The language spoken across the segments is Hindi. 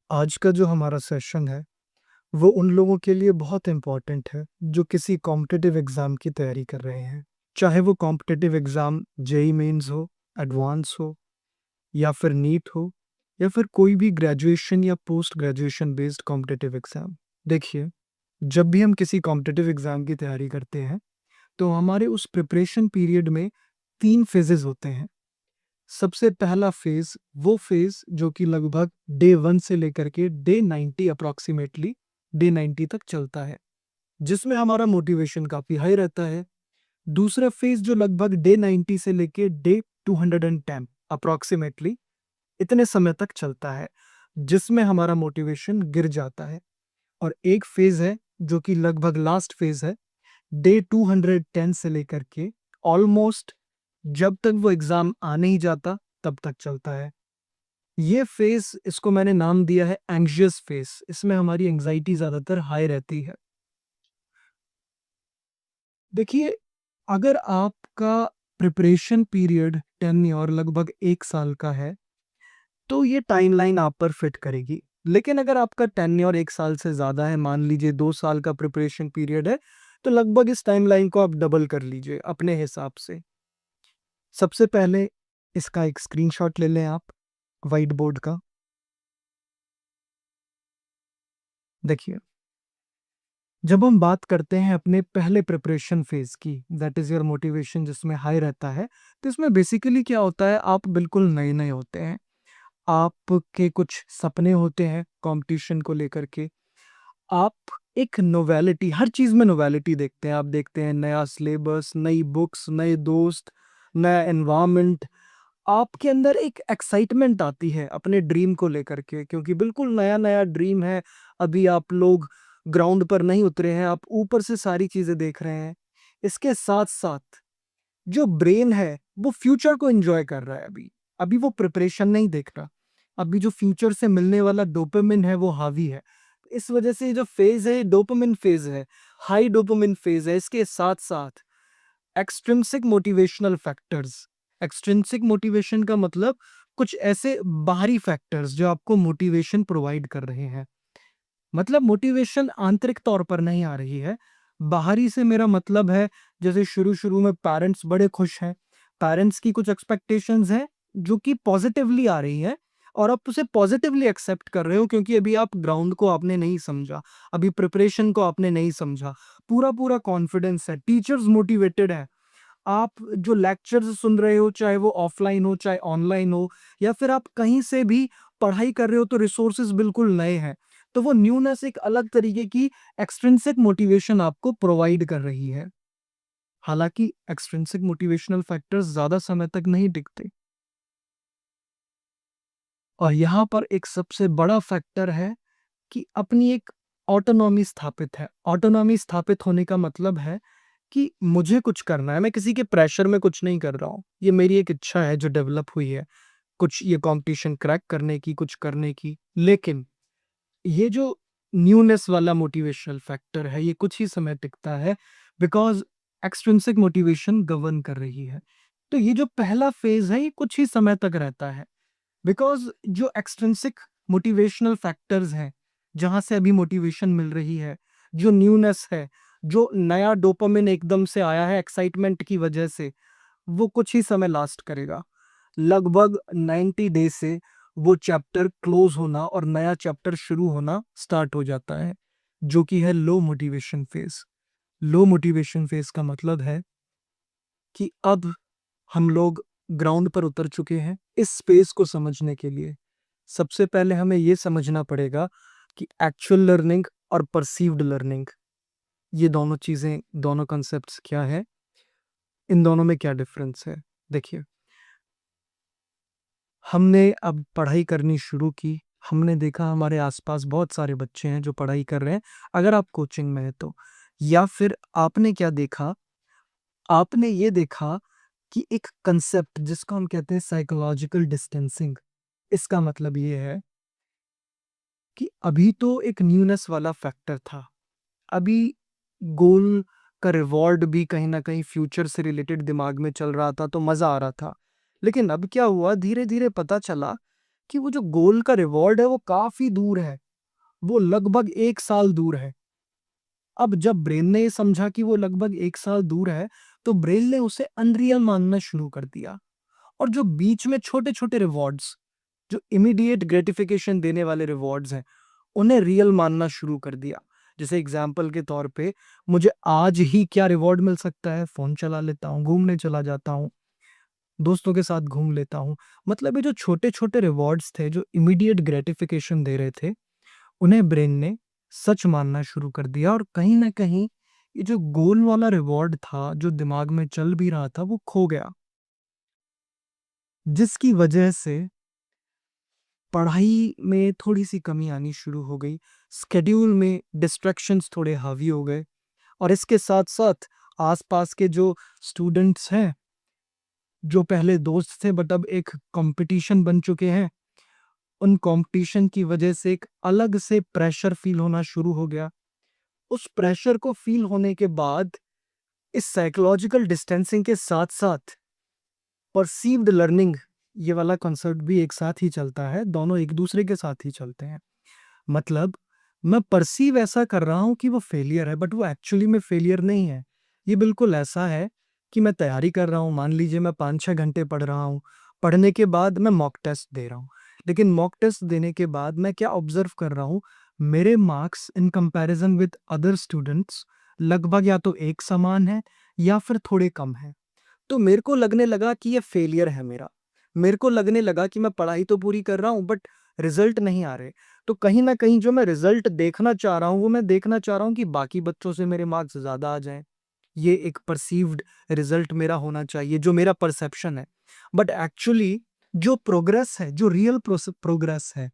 आज का जो हमारा सेशन है, वो उन लोगों के लिए बहुत इम्पोर्टेंट है, जो किसी कॉम्पिटिटिव एग्ज़ाम की तैयारी कर रहे हैं। चाहे वो कॉम्पिटिटिव एग्ज़ाम जेईई मेन्स हो, एडवांस हो या फिर नीट हो या फिर कोई भी ग्रेजुएशन या post graduation based competitive exam. देखिए, जब भी हम किसी कॉम्पिटिटिव एग्ज़ाम की तैयारी करते हैं, तो हमारे उस प्रिपरेशन पीरियड में 3 फ़ेजेज़ होते हैं। सबसे पहला फ़ेज़, वो फ़ेज़ जो कि लगभग डे 1 से लेकर के डे 90 अप्रॉक्सिमेटली डे 90 तक चलता है, जिसमें हमारा मोटिवेशन काफ़ी हाई रहता है। दूसरा फ़ेज़ जो लगभग डे 90 से लेके डे 210 अप्रॉक्सिमेटली इतने समय तक चलता है, जिसमें हमारा मोटिवेशन गिर जाता है। और एक फ़ेज़ है जो कि लगभग लास्ट फ़ेज़ है, डे 210 से लेकर के ऑलमोस्ट जब तक वो एग्ज़ाम आ नहीं जाता, तब तक चलता है। ये फ़ेज़ इसको मैंने नाम दिया है एंग्ज़ियस फ़ेज़। इसमें हमारी एंग्ज़ायटी ज़्यादातर हाई रहती है। देखिए, अगर आपका प्रिपरेशन पीरियड टेन्योर लगभग 1 साल का है, तो ये टाइमलाइन आप पर फिट करेगी। लेकिन अगर आपका टेन्योर 1 साल से ज़्यादा है, मान लीजिए 2 साल का प्रिपरेशन पीरियड है, तो लगभग इस टाइमलाइन को आप डबल कर लीजिए अपने हिसाब से। सबसे पहले इसका एक स्क्रीनशॉट ले लें आप व्हाइट बोर्ड का। देखिए, जब हम बात करते हैं अपने पहले प्रिपरेशन फेज़ की, दैट इज़ योर मोटिवेशन जिसमें हाई रहता है, तो इसमें बेसिकली क्या होता है, आप बिल्कुल नए-नए होते हैं। आपके कुछ सपने होते हैं कॉम्पिटिशन को लेकर के। आप एक नोवेलिटी, हर चीज़ में नोवेलिटी देखते हैं। आप देखते हैं नया सिलेबस, नई बुक्स, नए दोस्त, नया एनवायरनमेंट। आपके अंदर एक एक्साइटमेंट आती है अपने ड्रीम को लेकर के, क्योंकि बिल्कुल नया-नया ड्रीम है। अभी आप लोग ग्राउंड पर नहीं उतरे हैं, आप ऊपर से सारी चीज़ें देख रहे हैं। इसके साथ-साथ जो ब्रेन है, वो फ्यूचर को एन्जॉय कर रहा है अभी। अभी वो प्रिपरेशन नहीं देख रहा। अभी जो फ्यूचर से मिलने वाला डोपामाइन है, वो हावी है। इस वजह से ये जो फ़ेज़ है, ये डोपामाइन फ़ेज़ है, हाई डोपामाइन फ़ेज़ है। इसके साथ-साथ extrinsic motivational factors. Extrinsic motivation का मतलब कुछ ऐसे बाहरी फैक्टर्स जो आपको मोटिवेशन प्रोवाइड कर रहे हैं। मतलब मोटिवेशन आंतरिक तौर पर नहीं आ रही है। बाहरी से मेरा मतलब है, जैसे शुरू-शुरू में पेरेंट्स बड़े खुश हैं। पेरेंट्स की कुछ एक्सपेक्टेशंस हैं जो कि पॉज़िटिवली आ रही है और आप उसे पॉज़िटिवली एक्सेप्ट कर रहे हो, क्योंकि अभी आप ग्राउंड को आपने नहीं समझा, अभी प्रिपरेशन को आपने नहीं समझा। पूरा-पूरा कॉन्फिडेंस है, टीचर्स मोटिवेटेड हैं। आप जो लेक्चर्स सुन रहे हो, चाहे वो ऑफ़लाइन हो, चाहे ऑनलाइन हो, या फिर आप कहीं से भी पढ़ाई कर रहे हो, तो रिसोर्सेज़ बिल्कुल नए हैं। तो वो न्यूनेस एक अलग तरीके की एक्सट्रिंसिक मोटिवेशन आपको प्रोवाइड कर रही है। हालाँकि एक्सट्रिंसिक मोटिवेशनल फैक्टर्स ज़्यादा समय तक नहीं टिकते, और यहाँ पर एक सबसे बड़ा फैक्टर है कि अपनी एक ऑटोनॉमी स्थापित है। ऑटोनॉमी स्थापित होने का मतलब है कि मुझे कुछ करना है, मैं किसी के प्रेशर में कुछ नहीं कर रहा हूँ। ये मेरी एक इच्छा है जो डेवलप हुई है, कुछ ये कॉम्पिटिशन क्रैक करने की, कुछ करने की। लेकिन ये जो न्यूनेस वाला मोटिवेशनल फैक्टर है, ये कुछ ही समय टिकता है, बिकॉज़ एक्सट्रिंसिक मोटिवेशन गवर्न कर रही है। तो ये जो पहला फ़ेज़ है, ये कुछ ही समय तक रहता है, बिकॉज़ जो एक्सट्रिंसिक मोटिवेशनल फैक्टर्स हैं, जहाँ से अभी मोटिवेशन मिल रही है, जो न्यूनेस है, जो नया डोपामाइन एकदम से आया है एक्साइटमेंट की वजह से, वो कुछ ही समय लास्ट करेगा। लगभग 90 डेज़ से वो चैप्टर क्लोज़ होना और नया चैप्टर शुरू होना स्टार्ट हो जाता है, जो कि है low motivation phase. Low motivation phase का मतलब है कि अब हम लोग ग्राउंड पर उतर चुके हैं। इस स्पेस को समझने के लिए सबसे पहले हमें ये समझना पड़ेगा कि एक्चुअल लर्निंग और परसीव्ड लर्निंग, ये दोनों चीज़ें, दोनों कॉन्सेप्ट्स क्या हैं, इन दोनों में क्या डिफ़रेंस है। देखिए, हमने अब पढ़ाई करनी शुरू की, हमने देखा हमारे आस-पास बहुत सारे बच्चे हैं जो पढ़ाई कर रहे हैं, अगर आप कोचिंग में हैं तो। या फिर आपने क्या देखा, आपने ये देखा कि एक कांसेप्ट जिसको हम कहते हैं साइकोलॉजिकल डिस्टेंसिंग, इसका मतलब ये है कि अभी तो एक न्यूनेस वाला फैक्टर था। अभी गोल का रिवॉर्ड भी कहीं न कहीं फ्यूचर से रिलेटेड दिमाग में चल रहा था, तो मज़ा आ रहा था। लेकिन अब क्या हुआ, धीरे-धीरे पता चला कि वो जो गोल का रिवॉर्ड है वो काफ़ी दूर है, वो लगभग 1 साल दूर है। अब जब ब्रेन ने ये समझा कि वो लगभग 1 साल दूर है, तो ब्रेन ने उसे अनरियल मानना शुरू कर दिया और जो बीच में छोटे-छोटे रिवॉर्ड्स, जो इमीडिएट ग्रेटिफिकेशन देने वाले रिवॉर्ड्स हैं, उन्हें रियल मानना शुरू कर दिया। जैसे एग्ज़ाम्पल के तौर पे मुझे आज ही क्या रिवॉर्ड मिल सकता है? फ़ोन चला लेता हूँ, घूमने चला जाता हूँ, दोस्तों के साथ घूम लेता हूँ। मतलब ये जो छोटे-छोटे रिवॉर्ड्स थे, जो इमीडिएट ग्रेटिफिकेशन दे रहे थे, उन्हें ब्रेन ने सच मानना शुरू कर दिया और कहीं न कहीं ये जो गोल वाला रिवॉर्ड था, जो दिमाग में चल भी रहा था, वो खो गया। जिसकी वजह से पढ़ाई में थोड़ी-सी कमी आनी शुरू हो गई, शेड्यूल में डिस्ट्रैक्शंस थोड़े हावी हो गए और इसके साथ-साथ आस-पास के जो स्टूडेंट्स हैं, जो पहले दोस्त थे बट अब एक कॉम्पिटिशन बन चुके हैं, उन कॉम्पिटिशन की वजह से एक अलग से प्रेशर फ़ील होना शुरू हो गया। उस प्रेशर को फ़ील होने के बाद इस साइकोलॉजिकल डिस्टेंसिंग के साथ-साथ परसीव्ड लर्निंग ये वाला कॉन्सेप्ट भी एक साथ ही चलता है, दोनों एक दूसरे के साथ ही चलते हैं। मतलब मैं परसीव ऐसा कर रहा हूँ कि वो फेलियर है बट वो एक्चुअली में फेलियर नहीं है। ये बिल्कुल ऐसा है कि मैं तैयारी कर रहा हूँ, मान लीजिए मैं 5-6 घंटे पढ़ रहा हूँ, पढ़ने के बाद मैं मॉक टेस्ट दे रहा हूँ। लेकिन मॉक टेस्ट देने के बाद मैं क्या ऑब्ज़र्व कर रहा हूँ, मेरे marks in comparison with other students लगभग या तो एक समान है या फिर थोड़े कम हैं। तो मेरे को लगने लगा कि ये फेलियर है मेरा। मेरे को लगने लगा कि मैं पढ़ाई तो पूरी कर रहा हूँ बट रिज़ल्ट नहीं आ रहे। तो कहीं न कहीं जो मैं रिज़ल्ट देखना चाह रहा हूँ, वो मैं देखना चाह रहा हूँ कि बाकी बच्चों से मेरे मार्क्स ज़्यादा आ जाएँ। ये एक परसीव्ड रिज़ल्ट मेरा होना चाहिए, जो मेरा परसेप्शन है। बट एक्चुअली जो प्रोग्रेस है, जो रियल प्रोग्रेस है,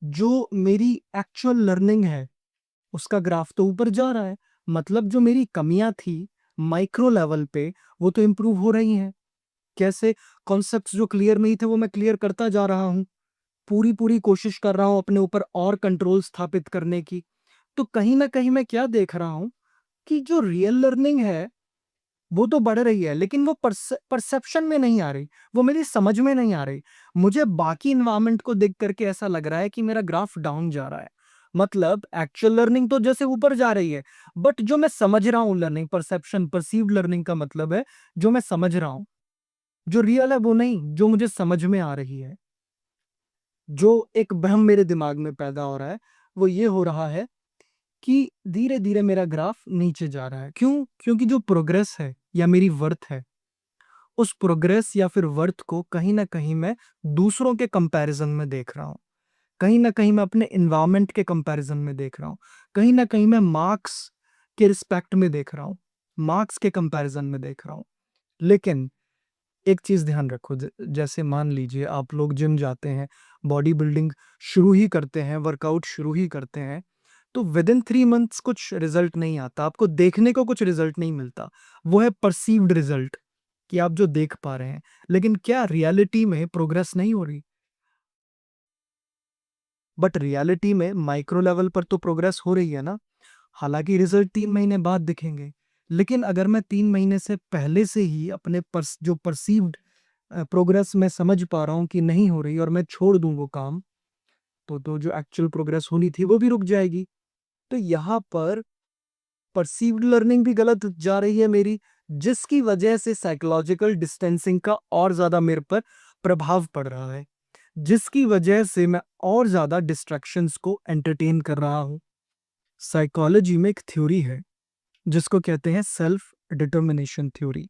जो मेरी एक्चुअल लर्निंग है, उसका ग्राफ तो ऊपर जा रहा है। मतलब जो मेरी कमियाँ थी, माइक्रो लेवल पे, वो तो इम्प्रूव हो रही हैं। कैसे? कॉन्सेप्ट्स जो क्लियर नहीं थे वो मैं क्लियर करता जा रहा हूँ। पूरी-पूरी कोशिश कर रहा हूँ अपने ऊपर और कंट्रोल स्थापित करने की। तो कहीं न कहीं मैं क्या देख रहा हूँ कि जो रियल लर्निंग है, वो तो बढ़ रही है लेकिन वो परसेप्शन में नहीं आ रही, वो मेरी समझ में नहीं आ रही। मुझे बाकी एनवायरनमेंट को देख कर के ऐसा लग रहा है कि मेरा ग्राफ डाउन जा रहा है। मतलब एक्चुअल लर्निंग तो जैसे ऊपर जा रही है, बट जो मैं समझ रहा हूँ लर्निंग, परसेप्शन, परसीव्ड लर्निंग का मतलब है, जो मैं समझ रहा हूँ। जो रियल है वो नहीं, जो मुझे समझ में आ रही है। जो एक वहम मेरे दिमाग में पैदा हो रहा है, वो ये हो रहा है कि धीरे-धीरे मेरा ग्राफ नीचे जा रहा है। क्यों? क्योंकि जो प्रोग्रेस है या मेरी वर्थ है, उस प्रोग्रेस या फिर वर्थ को कहीं न कहीं मैं दूसरों के कंपैरिज़न में देख रहा हूँ। कहीं न कहीं मैं अपने एनवायरनमेंट के कंपैरिज़न में देख रहा हूँ। कहीं न कहीं मैं मार्क्स के रिस्पेक्ट में देख रहा हूँ। मार्क्स के कंपैरिज़न में देख रहा हूँ। लेकिन एक चीज़ ध्यान रखो जैसे मान लीजिए आप लोग जिम जाते हैं, बॉडी बिल्डिंग शुरू ही करते हैं, वर्कआउट शुरू ही करते हैं, तो विदिन 3 मंथ्स कुछ रिज़ल्ट नहीं आता, आपको देखने को कुछ रिज़ल्ट नहीं मिलता। वो है परसीव्ड रिज़ल्ट कि आप जो देख पा रहे हैं। लेकिन क्या रियलिटी में प्रोग्रेस नहीं हो रही? बट रियलिटी में माइक्रो लेवल पर तो प्रोग्रेस हो रही है ना? हालाँकि रिज़ल्ट 3 महीने बाद दिखेंगे। लेकिन अगर मैं 3 महीने से पहले से ही अपने जो परसीव्ड प्रोग्रेस मैं समझ पा रहा हूँ कि नहीं हो रही और मैं छोड़ दूँ वो काम, तो जो एक्चुअल प्रोग्रेस होनी थी वो भी रुक जाएगी। तो यहाँ पर परसीव्ड लर्निंग भी गलत जा रही है मेरी, जिसकी वजह से साइकोलॉजिकल डिस्टेंसिंग का और ज़्यादा मेरे पर प्रभाव पड़ रहा है। जिसकी वजह से मैं और ज़्यादा डिस्ट्रैक्शंस को एंटरटेन कर रहा हूँ। साइकोलॉजी में एक थ्योरी है, जिसको कहते हैं सेल्फ डिटर्मिनेशन थ्योरी।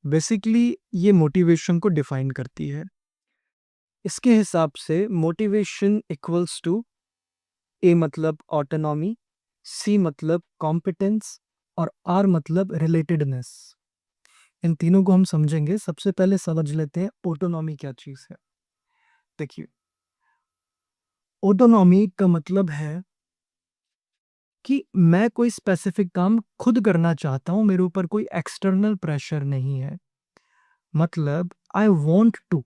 बेसिकली ये मोटिवेशन को डिफाइन करती है। इसके हिसाब से मोटिवेशन इक्वल्स टू ए मतलब ऑटोनॉमी, सी मतलब कॉम्पिटेंस और आर मतलब रिलेटेडनेस। इन तीनों को हम समझेंगे। सबसे पहले समझ लेते हैं ऑटोनॉमी क्या चीज़ है। देखिए, ऑटोनॉमी का मतलब है कि मैं कोई स्पेसिफिक काम खुद करना चाहता हूँ, मेरे ऊपर कोई एक्सटर्नल प्रेशर नहीं है। मतलब I want to,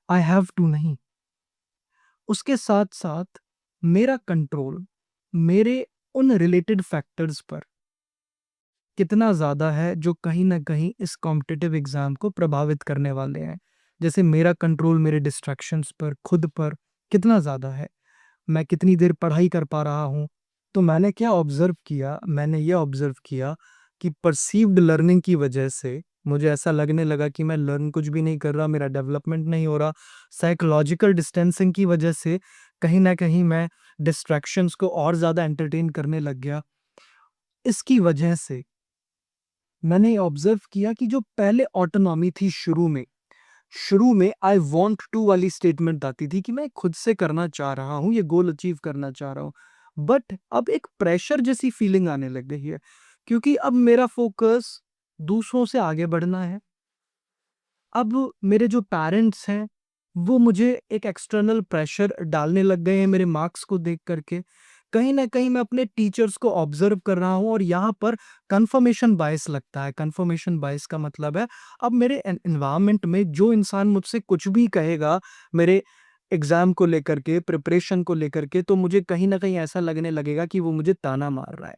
I have to नहीं। उसके साथ-साथ मेरा कंट्रोल मेरे उन रिलेटेड फैक्टर्स पर कितना ज़्यादा है जो कहीं न कहीं इस कॉम्पिटिटिव एग्ज़ाम को प्रभावित करने वाले हैं। जैसे मेरा कंट्रोल मेरे डिस्ट्रैक्शंस पर, खुद पर कितना ज़्यादा है, मैं कितनी देर पढ़ाई कर पा रहा हूँ। तो मैंने क्या ऑब्ज़र्व किया, मैंने ये ऑब्ज़र्व किया कि परसीव्ड लर्निंग की वजह से मुझे ऐसा लगने लगा कि मैं लर्न कुछ भी नहीं कर रहा, मेरा डेवलपमेंट नहीं हो रहा। साइकोलॉजिकल डिस्टेंसिंग की वजह से कहीं न कहीं मैं डिस्ट्रैक्शंस को और ज़्यादा एंटरटेन करने लग गया। इसकी वजह से मैंने ये ऑब्ज़र्व किया कि जो पहले ऑटोनॉमी थी शुरू में आई वांट टू वाली स्टेटमेंट आती थी कि मैं खुद से करना चाह रहा हूँ, ये गोल अचीव करना चाह रहा हूँ। बट अब एक प्रेशर जैसी फीलिंग आने लग गई है, क्योंकि अब मेरा फ़ोकस दूसरों से आगे बढ़ना है। अब मेरे जो पेरेंट्स हैं, वो मुझे एक एक्सटर्नल प्रेशर डालने लग गए हैं मेरे मार्क्स को देख कर के। कहीं न कहीं मैं अपने टीचर्स को ऑब्ज़र्व कर रहा हूँ और यहाँ पर कन्फर्मेशन बायस लगता है। कन्फर्मेशन बायस का मतलब है, अब मेरे एनवायरनमेंट में जो इंसान मुझसे कुछ भी कहेगा, मेरे एग्ज़ाम को लेकर के, प्रिपरेशन को लेकर के, तो मुझे कहीं न कहीं ऐसा लगने लगेगा कि वो मुझे ताना मार रहा है।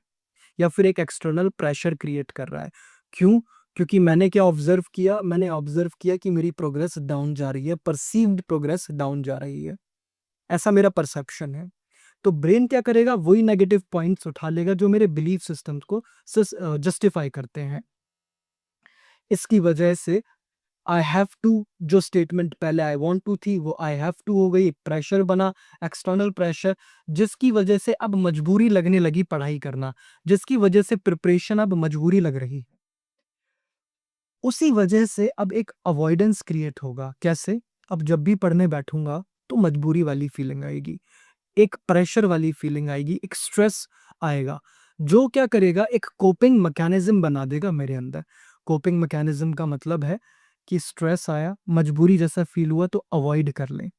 या फिर एक एक्सटर्नल प्रेशर क्रिएट कर रहा है। क्यों? क्योंकि मैंने क्या ऑब्ज़र्व किया, मैंने ऑब्ज़र्व किया कि मेरी प्रोग्रेस डाउन जा रही है, परसीव्ड प्रोग्रेस डाउन जा रही है। ऐसा मेरा परसेप्शन है। तो ब्रेन क्या करेगा, वही नेगेटिव पॉइंट्स उठा लेगा जो मेरे बिलीफ सिस्टम्स को जस्टिफाई करते हैं। इसकी वजह से आई हैव टू जो स्टेटमेंट पहले आई वांट टू थी, वो आई हैव टू हो गई, प्रेशर बना, एक्सटर्नल प्रेशर, जिसकी वजह से अब मजबूरी लगने लगी पढ़ाई करना, जिसकी वजह से प्रिपरेशन अब मजबूरी लग रही है। उसी वजह से अब एक अवॉइडेंस क्रिएट होगा। कैसे? अब जब भी पढ़ने बैठूँगा, तो मजबूरी वाली फीलिंग आएगी, एक प्रेशर वाली फीलिंग आएगी, एक स्ट्रेस आएगा, जो क्या करेगा, एक कोपिंग मैकेनिज़्म बना देगा मेरे अंदर। कोपिंग मैकेनिज़्म का मतलब है कि स्ट्रेस आया, मजबूरी जैसा फ़ील हुआ तो अवॉइड कर लें,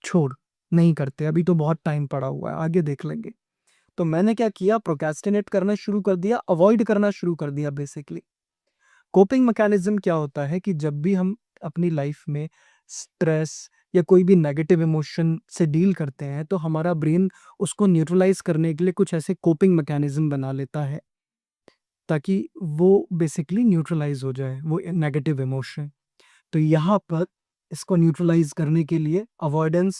छोड़, नहीं करते, अभी तो बहुत टाइम पड़ा हुआ है, आगे देख लेंगे। तो मैंने क्या किया, प्रोक्रेस्टिनेट करना शुरू कर दिया, अवॉइड करना शुरू कर दिया बेसिकली। कोपिंग मैकेनिज्म क्या होता है कि जब भी हम अपनी लाइफ में स्ट्रेस या कोई भी नेगेटिव इमोशन से डील करते हैं, तो हमारा ब्रेन उसको न्यूट्रलाइज करने के लिए कुछ ऐसे कोपिंग मैकेनिज्म बना लेता है, ताकि वो बेसिकली न्यूट्रलाइज हो जाए वो नेगेटिव इमोशन। तो यहाँ पर इसको न्यूट्रलाइज करने के लिए अवॉइडेंस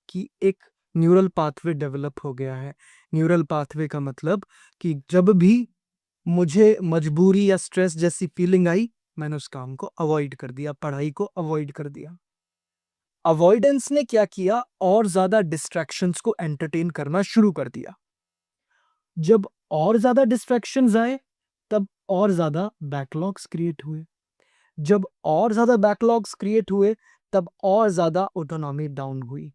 की एक न्यूरल पाथवे डेवलप हो गया है। न्यूरल पाथवे का मतलब कि जब भी मुझे मजबूरी या स्ट्रेस जैसी फीलिंग आई, मैंने उस काम को अवॉइड कर दिया, पढ़ाई को अवॉइड कर दिया। अवॉइडेंस ने क्या किया, और ज़्यादा डिस्ट्रैक्शंस को एंटरटेन करना शुरू कर दिया। जब और ज़्यादा डिस्ट्रैक्शंस आए, तब और ज़्यादा बैकलॉग्स क्रिएट हुए। जब और ज़्यादा बैकलॉग्स क्रिएट हुए, तब और ज़्यादा ऑटोनॉमी डाउन हुई।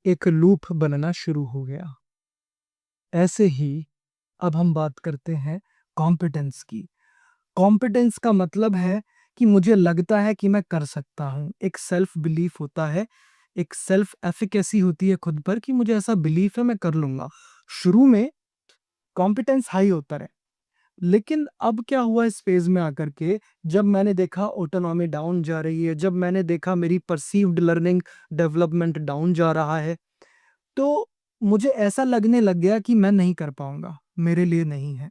एक लूप बनना शुरू हो गया। ऐसे ही अब हम बात करते हैं कॉम्पिटेंस की। कॉम्पिटेंस का मतलब है कि मुझे लगता है कि मैं कर सकता हूँ। एक सेल्फ बिलीफ होता है, एक सेल्फ एफिकेसी होती है खुद पर कि मुझे ऐसा बिलीफ है मैं कर लूँगा। शुरू में कॉम्पिटेंस हाई होता रहे, लेकिन अब क्या हुआ इस फ़ेज़ में आकर के, जब मैंने देखा ऑटोनॉमी डाउन जा रही है, जब मैंने देखा मेरी परसीव्ड लर्निंग डेवलपमेंट डाउन जा रहा है, तो मुझे ऐसा लगने लग गया कि मैं नहीं कर पाऊँगा, मेरे लिए नहीं है।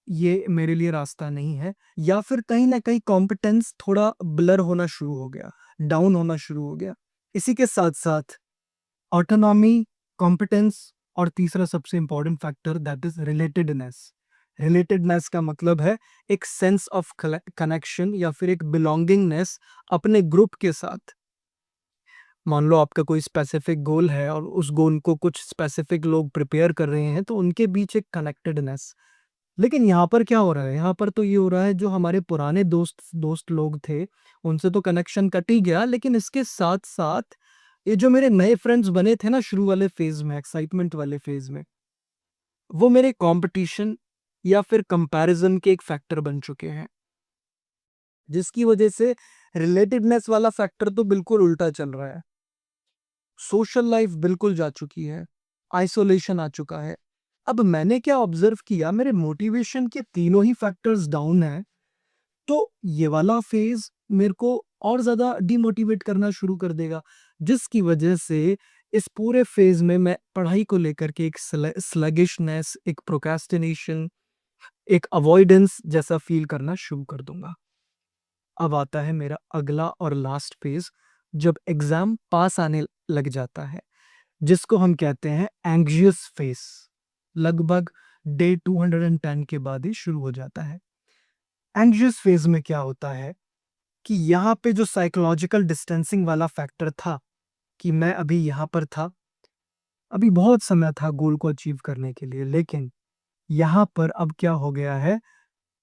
ये मेरे लिए रास्ता नहीं है, या फिर कहीं न कहीं कॉम्पिटेंस थोड़ा ब्लर होना शुरू हो गया, डाउन होना शुरू हो गया। इसी के साथ-साथ ऑटोनॉमी, कॉम्पिटेंस और तीसरा सबसे important factor that is relatedness. Relatedness का मतलब है एक सेंस ऑफ कनेक्शन या फिर एक बिलॉन्गिंगनेस अपने ग्रुप के साथ। मान लो आपका कोई स्पेसिफिक गोल है और उस गोल को कुछ स्पेसिफिक लोग प्रिपेयर कर रहे हैं, तो उनके बीच एक कनेक्टेडनेस। लेकिन यहाँ पर क्या हो रहा है? यहाँ पर तो ये हो रहा है, जो हमारे पुराने दोस्त दोस्त लोग थे, उनसे तो कनेक्शन कट ही गया, लेकिन इसके साथ-साथ ये जो मेरे नए फ्रेंड्स बने थे ना शुरू वाले फ़ेज़ में, एक्साइटमेंट वाले फ़ेज़ में, वो मेरे कॉम्पिटिशन या फिर कंपैरिज़न के एक फैक्टर बन चुके हैं। जिसकी वजह से रिलेटेडनेस वाला फैक्टर तो बिल्कुल उल्टा चल रहा है। सोशल लाइफ़ बिल्कुल जा चुकी है, आइसोलेशन आ चुका है। अब मैंने क्या ऑब्ज़र्व किया, मेरे मोटिवेशन के तीनों ही फैक्टर्स डाउन हैं, तो ये वाला फ़ेज़ मेरे को और ज़्यादा डिमोटिवेट करना शुरू कर देगा, जिसकी वजह से इस पूरे फ़ेज़ में मैं पढ़ाई को लेकर के एक स्लगिशनेस, एक प्रोक्रेस्टिनेशन, एक अवॉइडेंस जैसा फ़ील करना शुरू कर दूँगा। अब आता है मेरा अगला और लास्ट फेज, जब एग्जाम पास आने लग जाता है, जिसको हम कहते हैं एंग्जियस फेस। लगभग डे 210 के बाद ही शुरू हो जाता है। एंग्जियस फेज में क्या होता है कि यहाँ पे जो साइकोलॉजिकल डिस्टेंसिंग वाला फैक्टर था, कि मैं अभी यहाँ पर था, अभी बहुत समय था गोल को अचीव करने के लिए, लेकिन यहाँ पर अब क्या हो गया है,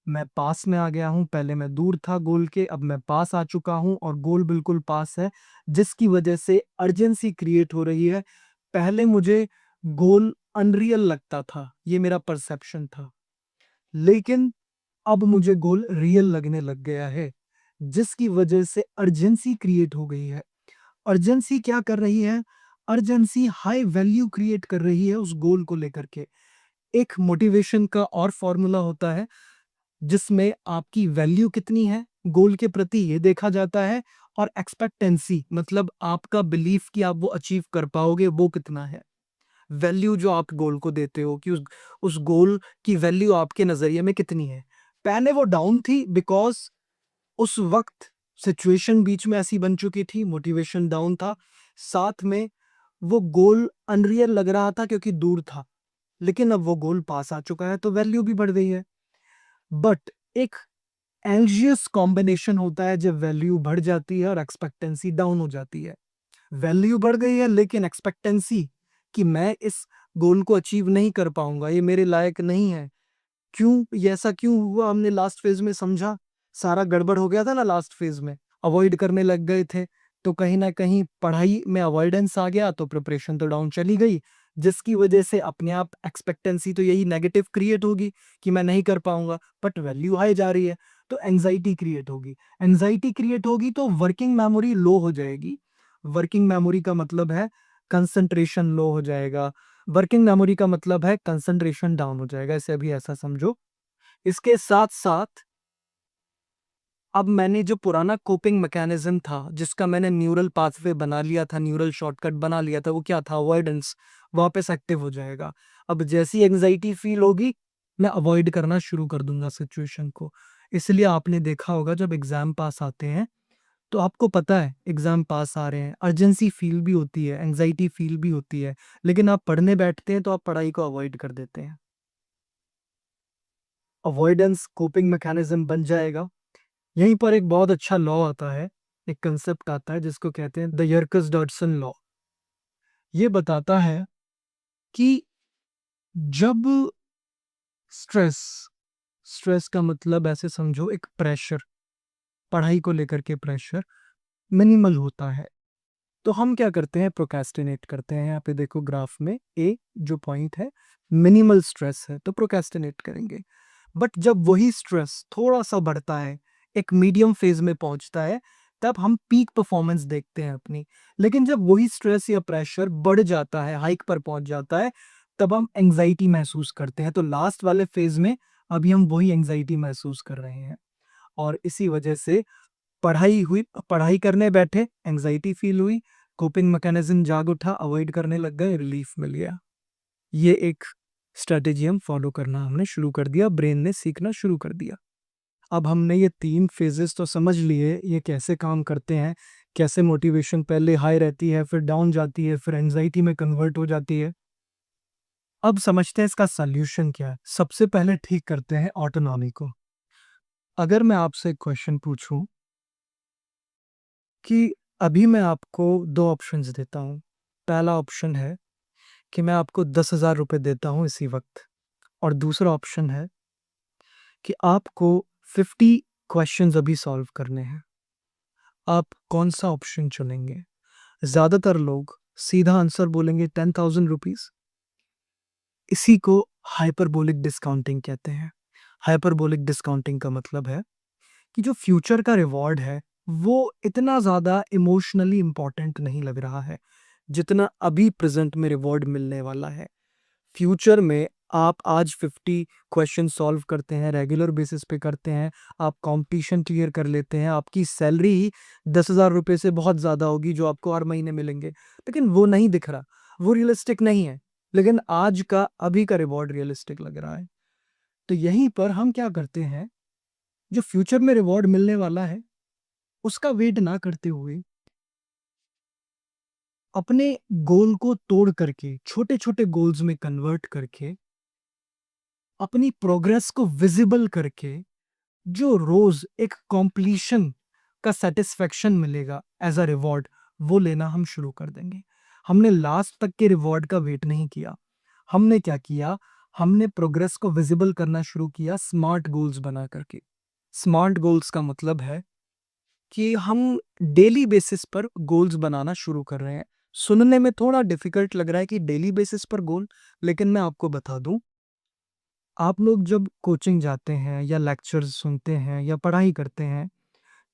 मैं पास में आ गया हूँ। पहले मैं दूर था गोल के, अब मैं पास आ चुका हूँ और गोल बिल्कुल पास है, जिसकी वजह से अर्जेंसी क्रिएट हो रही है। पहले मुझे गोल अनरियल लगता था, ये मेरा परसेप्शन था, लेकिन अब मुझे गोल रियल लगने लग गया है, जिसकी वजह से अर्जेंसी क्रिएट हो गई है। अर्जेंसी क्या कर रही है? अर्जेंसी हाई वैल्यू क्रिएट कर रही है उस गोल को लेकर के। एक मोटिवेशन का और फॉर्मूला होता है, जिसमें आपकी वैल्यू कितनी है गोल के प्रति ये देखा जाता है, और एक्सपेक्टेंसी मतलब आपका बिलीफ कि आप वो अचीव कर पाओगे वो कितना है। वैल्यू जो आप गोल को देते हो कि उस गोल की वैल्यू आपके नजरिए में कितनी है। पहले वो डाउन थी बिकॉज उस वक्त सिचुएशन बीच में ऐसी बन चुकी थी, मोटिवेशन डाउन था, साथ में वो गोल अनरियल लग रहा था क्योंकि दूर था। लेकिन अब वो गोल पास आ चुका है तो वैल्यू भी बढ़ गई है। बट एक एंग्जियस कॉम्बिनेशन होता है जब वैल्यू बढ़ जाती है और एक्सपेक्टेंसी डाउन हो जाती है। वैल्यू बढ़ गई है लेकिन एक्सपेक्टेंसी कि मैं इस गोल को अचीव नहीं कर पाऊंगा, ये मेरे लायक नहीं है। क्यों ये ऐसा क्यों हुआ? हमने लास्ट फेज में समझा, सारा गड़बड़ हो गया था ना लास्ट फेज में, अवॉइड करने लग गए थे, तो कहीं ना कहीं पढ़ाई में अवॉइडेंस आ गया तो प्रिपरेशन तो डाउन चली गई, जिसकी वजह से अपने आप एक्सपेक्टेंसी तो यही नेगेटिव क्रिएट होगी कि मैं नहीं कर पाऊंगा, बट वैल्यू हाई जा रही है तो एंजाइटी क्रिएट होगी। एंजाइटी क्रिएट होगी तो वर्किंग मेमोरी लो हो जाएगी। वर्किंग मेमोरी का मतलब है कंसंट्रेशन लो हो जाएगा। वर्किंग मेमोरी का मतलब है कंसंट्रेशन डाउन हो जाएगा, इसे अभी ऐसा समझो। इसके साथ साथ अब मैंने जो पुराना कोपिंग मैकेनिज्म था, जिसका मैंने न्यूरल पाथवे बना लिया था, न्यूरल शॉर्टकट बना लिया था, वो क्या था? अवॉइडेंस, वापस एक्टिव हो जाएगा। अब जैसी एंजाइटी फील होगी मैं अवॉइड करना शुरू कर दूंगा सिचुएशन को। इसलिए आपने देखा होगा जब एग्जाम पास आते हैं तो आपको पता है एग्जाम पास आ रहे हैं, अर्जेंसी फील भी होती है, एंजाइटी फील भी होती है, लेकिन आप पढ़ने बैठते हैं तो आप पढ़ाई को अवॉइड कर देते हैं। अवॉइडेंस कोपिंग मैकेनिज्म बन जाएगा। यहीं पर एक बहुत अच्छा लॉ आता है, एक कंसेप्ट आता है जिसको कहते हैं द यर्कस डॉडसन लॉ। ये बताता है कि जब स्ट्रेस, स्ट्रेस का मतलब ऐसे समझो एक प्रेशर, पढ़ाई को लेकर के प्रेशर मिनिमल होता है, तो हम क्या करते हैं? प्रोक्रेस्टिनेट करते हैं। यहाँ पे देखो ग्राफ में ए जो पॉइंट है, मिनिमल स्ट्रेस है तो प्रोक्रेस्टिनेट करेंगे। बट जब वही स्ट्रेस थोड़ा सा बढ़ता है, एक मीडियम फेज में पहुंचता है, तब हम पीक परफॉर्मेंस देखते हैं अपनी। लेकिन जब वही स्ट्रेस या प्रेशर बढ़ जाता है, हाइक पर पहुंच जाता है, तब हम एंजाइटी महसूस करते हैं। तो लास्ट वाले फेज में अभी हम वही एंजाइटी महसूस कर रहे हैं, और इसी वजह से पढ़ाई हुई, पढ़ाई करने बैठे एंजाइटी फील हुई, कोपिंग मैकेनिज्म जाग उठा, अवॉइड करने लग गए, रिलीफ मिल गया। ये एक स्ट्रेटेजी हम फॉलो करना हमने शुरू कर दिया, ब्रेन ने सीखना शुरू कर दिया। अब हमने ये 3 फेजेस तो समझ लिए, ये कैसे काम करते हैं, कैसे मोटिवेशन पहले हाई रहती है, फिर डाउन जाती है, फिर एंजाइटी में कन्वर्ट हो जाती है। अब समझते हैं इसका सॉल्यूशन क्या है। सबसे पहले ठीक करते हैं ऑटोनॉमी को। अगर मैं आपसे एक क्वेश्चन पूछूं कि अभी मैं आपको 2 ऑप्शंस देता हूं। पहला ऑप्शन है कि मैं आपको 10,000 रुपए देता हूं इसी वक्त, और दूसरा ऑप्शन है कि आपको 50 क्वेश्चंस अभी सॉल्व करने हैं। आप कौन सा ऑप्शन चुनेंगे? ज्यादातर लोग सीधा आंसर बोलेंगे 10,000 रुपीज। इसी को हाइपरबोलिक डिस्काउंटिंग कहते हैं। हाइपरबोलिक डिस्काउंटिंग का मतलब है कि जो फ्यूचर का रिवॉर्ड है वो इतना ज़्यादा इमोशनली इम्पोर्टेंट नहीं लग रहा है जितना अभी प्रेजेंट में रिवॉर्ड मिलने वाला है। फ्यूचर में आप आज 50 क्वेश्चन सॉल्व करते हैं, रेगुलर बेसिस पे करते हैं, आप कंपटीशन क्लियर कर लेते हैं, आपकी सैलरी ही 10,000 रुपये से बहुत ज़्यादा होगी जो आपको हर महीने मिलेंगे, लेकिन वो नहीं दिख रहा, वो रियलिस्टिक नहीं है। लेकिन आज का अभी का रिवॉर्ड रियलिस्टिक लग रहा है। तो यहीं पर हम क्या करते हैं, जो फ्यूचर में रिवॉर्ड मिलने वाला है उसका वेट ना करते हुए अपने गोल को तोड़ करके छोटे-छोटे गोल्स में कन्वर्ट करके, अपनी प्रोग्रेस को विज़िबल करके, जो रोज़ एक कॉम्प्लीशन का सैटिस्फैक्शन मिलेगा एज़ अ रिवॉर्ड, वो लेना हम शुरू कर देंगे। हमने लास्ट तक के रिवॉर्ड का वेट नहीं किया। हमने क्या किया? हमने प्रोग्रेस को विज़िबल करना शुरू किया स्मार्ट गोल्स बना करके। स्मार्ट गोल्स का मतलब है कि हम डेली बेसिस पर गोल्स बनाना शुरू कर रहे हैं। सुनने में थोड़ा डिफ़िकल्ट लग रहा है कि डेली बेसिस पर गोल, लेकिन मैं आपको बता दूँ, आप लोग जब कोचिंग जाते हैं या लेक्चर्स सुनते हैं या पढ़ाई करते हैं,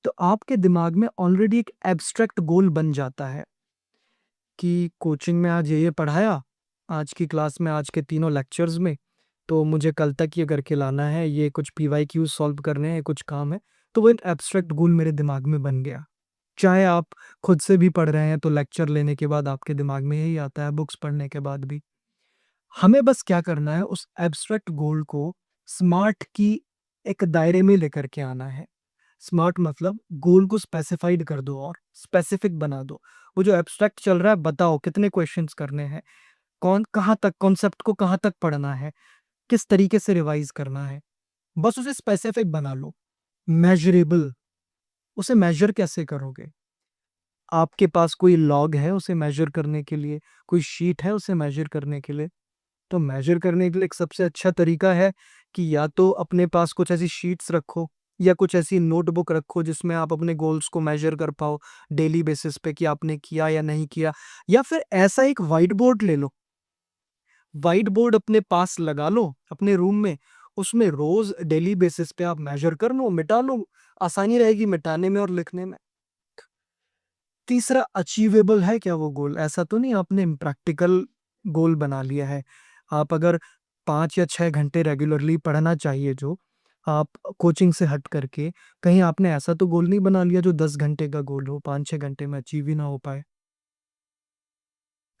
तो आपके दिमाग में ऑलरेडी एक एब्स्ट्रैक्ट गोल बन जाता है कि कोचिंग में आज ये पढ़ाया, आज की क्लास में आज के तीनों लेक्चर्स में, तो मुझे कल तक ये करके लाना है, ये कुछ पीवाईक्यूज़ सॉल्व करने हैं, कुछ काम है। तो वो एक एब्स्ट्रैक्ट गोल मेरे दिमाग में बन गया। चाहे आप खुद से भी पढ़ रहे हैं, तो लेक्चर लेने के बाद आपके दिमाग में यही आता है, बुक्स पढ़ने के बाद भी। हमें बस क्या करना है, उस एब्स्ट्रैक्ट गोल को स्मार्ट की एक दायरे में लेकर के आना है। स्मार्ट मतलब गोल को स्पेसिफाइड कर दो और स्पेसिफिक बना दो। वो जो एब्स्ट्रैक्ट चल रहा है, बताओ कितने क्वेश्चंस करने हैं, कौन कहाँ तक कॉन्सेप्ट को कहाँ तक पढ़ना है, किस तरीके से रिवाइज करना है। बस उसे स्पेसिफिक बना लो। मेजरेबल, उसे मेजर कैसे करोगे? आपके पास कोई लॉग है उसे मेजर करने के लिए, कोई शीट है उसे मेजर करने के लिए? तो मेजर करने के लिए एक सबसे अच्छा तरीका है कि या तो अपने पास कुछ ऐसी शीट्स रखो या कुछ ऐसी नोटबुक रखो जिसमें आप अपने गोल्स को मेजर कर पाओ डेली बेसिस पे कि आपने किया या नहीं किया। या फिर ऐसा एक व्हाइट बोर्ड ले लो, व्हाइट बोर्ड अपने पास लगा लो अपने रूम में, उसमें रोज डेली बेसिस पे आप मेजर कर लो, मिटा लो, आसानी रहेगी मिटाने में और लिखने में। तीसरा, अचीवेबल है क्या वो गोल? ऐसा तो नहीं आपने प्रैक्टिकल गोल बना लिया है। आप अगर 5 या 6 घंटे रेगुलरली पढ़ना चाहिए जो, आप कोचिंग से हट करके, कहीं आपने ऐसा तो गोल नहीं बना लिया जो 10 घंटे का गोल हो, 5-6 घंटे में अचीव ही ना हो पाए।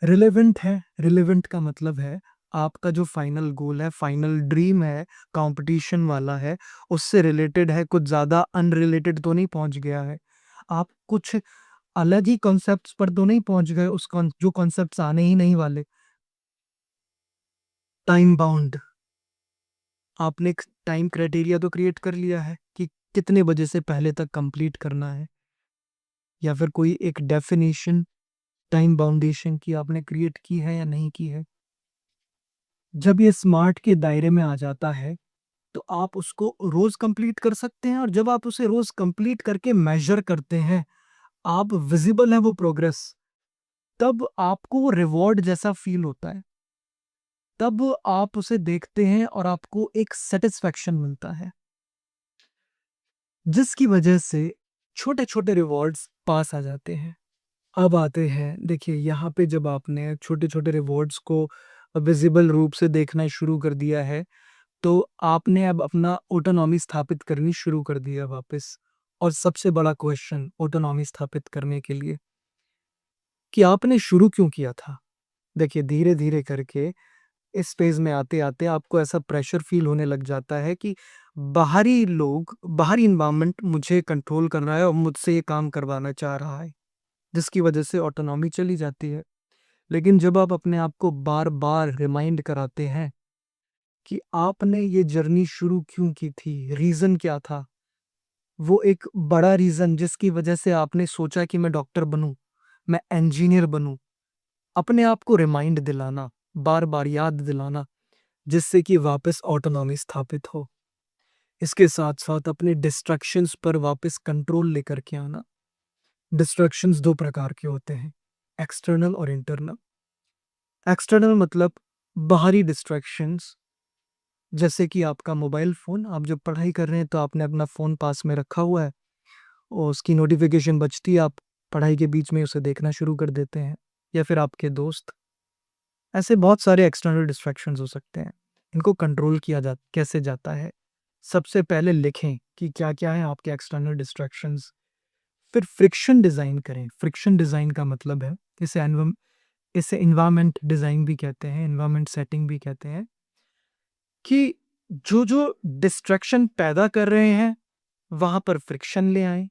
रिलेवेंट है, रिलेवेंट का मतलब है आपका जो फाइनल गोल है, फाइनल ड्रीम है, कॉम्पिटिशन वाला है, उससे रिलेटेड है, कुछ ज़्यादा अनरिलेटेड तो नहीं पहुँच गया है। आप कुछ अलग ही कॉन्सेप्ट्स पर तो नहीं पहुँच गए, उस कॉन जो कॉन्सेप्ट्स आने ही नहीं वाले। टाइम बाउंड, आपने एक टाइम क्राइटेरिया तो क्रिएट कर लिया है कि कितने बजे से पहले तक कंप्लीट करना है, या फिर कोई एक डेफिनेशन टाइम बाउंडेशन की आपने क्रिएट की है या नहीं की है। जब ये स्मार्ट के दायरे में आ जाता है, तो आप उसको रोज़ कंप्लीट कर सकते हैं, और जब आप उसे रोज़ कंप्लीट करके मेज़र करते हैं, आप विज़िबल है वो प्रोग्रेस, तब आपको वो रिवॉर्ड जैसा फ़ील होता है। तब आप उसे देखते हैं और आपको एक सैटिस्फैक्शन मिलता है, जिसकी वजह से छोटे-छोटे रिवॉर्ड्स पास आ जाते हैं। अब आते हैं, देखिए यहाँ पे जब आपने छोटे-छोटे रिवॉर्ड्स को विज़िबल रूप से देखना शुरू कर दिया है, तो आपने अब अपना ऑटोनॉमी स्थापित करनी शुरू कर दी है वापस। और सबसे बड़ा क्वेश्चन ऑटोनॉमी स्थापित करने के लिए, कि आपने शुरू क्यों किया था? देखिए धीरे-धीरे करके इस फ़ेज़ में आते-आते आपको ऐसा प्रेशर फ़ील होने लग जाता है कि बाहरी लोग, बाहरी एनवायरनमेंट मुझे कंट्रोल कर रहा है और मुझसे ये काम करवाना चाह रहा है, जिसकी वजह से ऑटोनॉमी चली जाती है। लेकिन जब आप अपने आप को बार-बार रिमाइंड कराते हैं कि आपने ये जर्नी शुरू क्यों की थी, रीज़न क्या था? वो एक बड़ा रीज़न जिसकी वजह से आपने सोचा कि मैं डॉक्टर बनूँ, मैं इंजीनियर बनूँ। अपने आप को रिमाइंड दिलाना, बार-बार याद दिलाना, जिससे कि वापस ऑटोनॉमी स्थापित हो। इसके साथ-साथ अपने डिस्ट्रैक्शंस पर वापस कंट्रोल लेकर के आना। डिस्ट्रैक्शंस 2 प्रकार के होते हैं, एक्सटर्नल और इंटरनल। एक्सटर्नल मतलब बाहरी डिस्ट्रैक्शंस, जैसे कि आपका मोबाइल फ़ोन, आप जब पढ़ाई कर रहे हैं तो आपने अपना फ़ोन पास में रखा हुआ है और उसकी नोटिफ़िकेशन बजती है, आप पढ़ाई के बीच में उसे देखना शुरू कर देते हैं, या फिर आपके दोस्त। ऐसे बहुत सारे एक्सटर्नल डिस्ट्रैक्शंस हो सकते हैं। इनको कंट्रोल किया जा कैसे जाता है? सबसे पहले लिखें कि क्या-क्या है आपके एक्सटर्नल डिस्ट्रैक्शंस। फिर फ्रिक्शन डिज़ाइन करें। फ्रिक्शन डिज़ाइन का मतलब है, इसे एनवायरनमेंट डिज़ाइन भी कहते हैं, एनवायरनमेंट सेटिंग भी कहते हैं, कि जो-जो डिस्ट्रैक्शन पैदा कर रहे हैं, वहाँ पर फ्रिक्शन ले आएँ।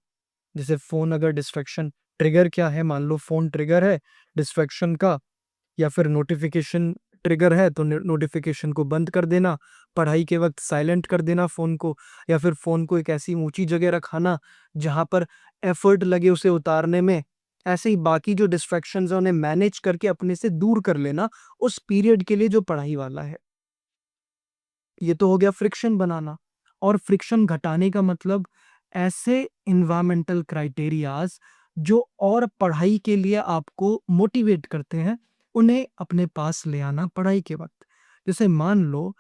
जैसे फ़ोन अगर डिस्ट्रैक्शन ट्रिगर क्या है, मान लो फ़ोन ट्रिगर है डिस्ट्रैक्शन का या फिर नोटिफ़िकेशन ट्रिगर है, तो नोटिफ़िकेशन को बंद कर देना, पढ़ाई के वक़्त साइलेंट कर देना फ़ोन को या फिर फ़ोन को एक ऐसी ऊँची जगह रखाना, जहाँ पर एफ़र्ट लगे उसे उतारने में। ऐसे ही बाकी जो डिस्ट्रैक्शंस हैं, उन्हें मैनेज करके अपने से दूर कर लेना, उस पीरियड के लिए जो पढ़ाई वाला है। ये तो हो गया फ्रिक्शन बनाना और फ्रिक्शन घटाने का मतलब ऐसे एनवायरमेंटल क्राइटेरियाज़ जो और पढ़ाई के लिए आपको मोटिवेट करते हैं, उन्हें अपने पास ले आना पढ़ाई के वक़्त। जैसे मान लो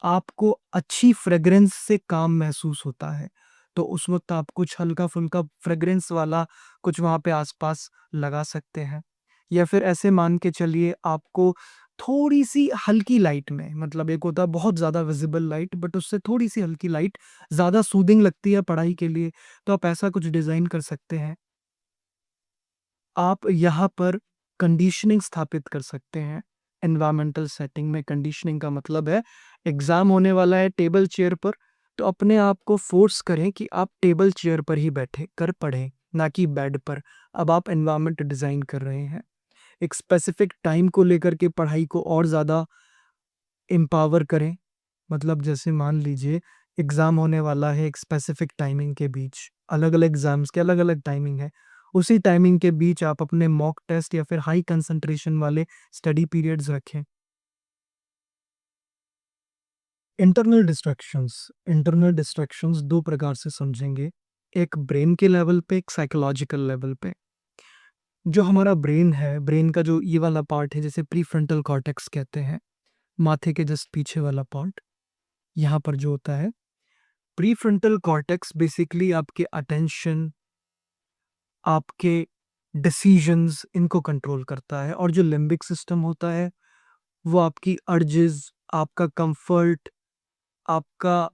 आपको अच्छी फ्रेग्रेंस से काम महसूस होता है, तो उस वक़्त आप कुछ हल्का-फुल्का फ्रेग्रेंस वाला कुछ वहाँ पे आस-पास लगा सकते हैं। या फिर ऐसे मान के चलिए आपको थोड़ी-सी हल्की लाइट में मतलब एक होता है बहुत ज़्यादा विज़िबल लाइट बट उससे थोड़ी-सी हल्की लाइट ज़्यादा सूदिंग लगती है पढ़ाई के लिए, तो आप ऐसा कुछ डिज़ाइन कर सकते हैं। आप यहाँ पर कंडीशनिंग स्थापित कर सकते हैं। एनवायरमेंटल सेटिंग में कंडीशनिंग का मतलब है एग्ज़ाम होने वाला है टेबल चेयर पर, तो अपने आप को फ़ोर्स करें कि आप टेबल चेयर पर ही बैठे कर पढ़ें, ना कि बेड पर। अब आप एनवायरनमेंट डिज़ाइन कर रहे हैं। एक स्पेसिफिक टाइम को लेकर के पढ़ाई को और ज़्यादा एम्पावर करें। मतलब जैसे मान लीजिए एग्ज़ाम होने वाला है एक स्पेसिफिक टाइमिंग के बीच, अलग-अलग एग्ज़ाम्स के अलग-अलग टाइमिंग है। उसी टाइमिंग के बीच आप अपने मॉक टेस्ट या फिर हाई कंसंट्रेशन वाले स्टडी पीरियड्स रखें। इंटरनल डिस्ट्रैक्शंस 2 प्रकार से समझेंगे। एक ब्रेन के लेवल पे, एक साइकोलॉजिकल लेवल पे। जो हमारा ब्रेन है, ब्रेन का जो ये वाला पार्ट है जिसे प्रीफ्रंटल कॉर्टेक्स कहते हैं, माथे के जस्ट पीछे वाला पार्ट, यहाँ पर जो होता है प्रीफ्रंटल कॉर्टेक्स बेसिकली आपके अटेंशन, आपके डिसीजंस इनको कंट्रोल करता है और जो लिम्बिक सिस्टम होता है, वो आपकी अर्जेस, आपका कंफर्ट, आपका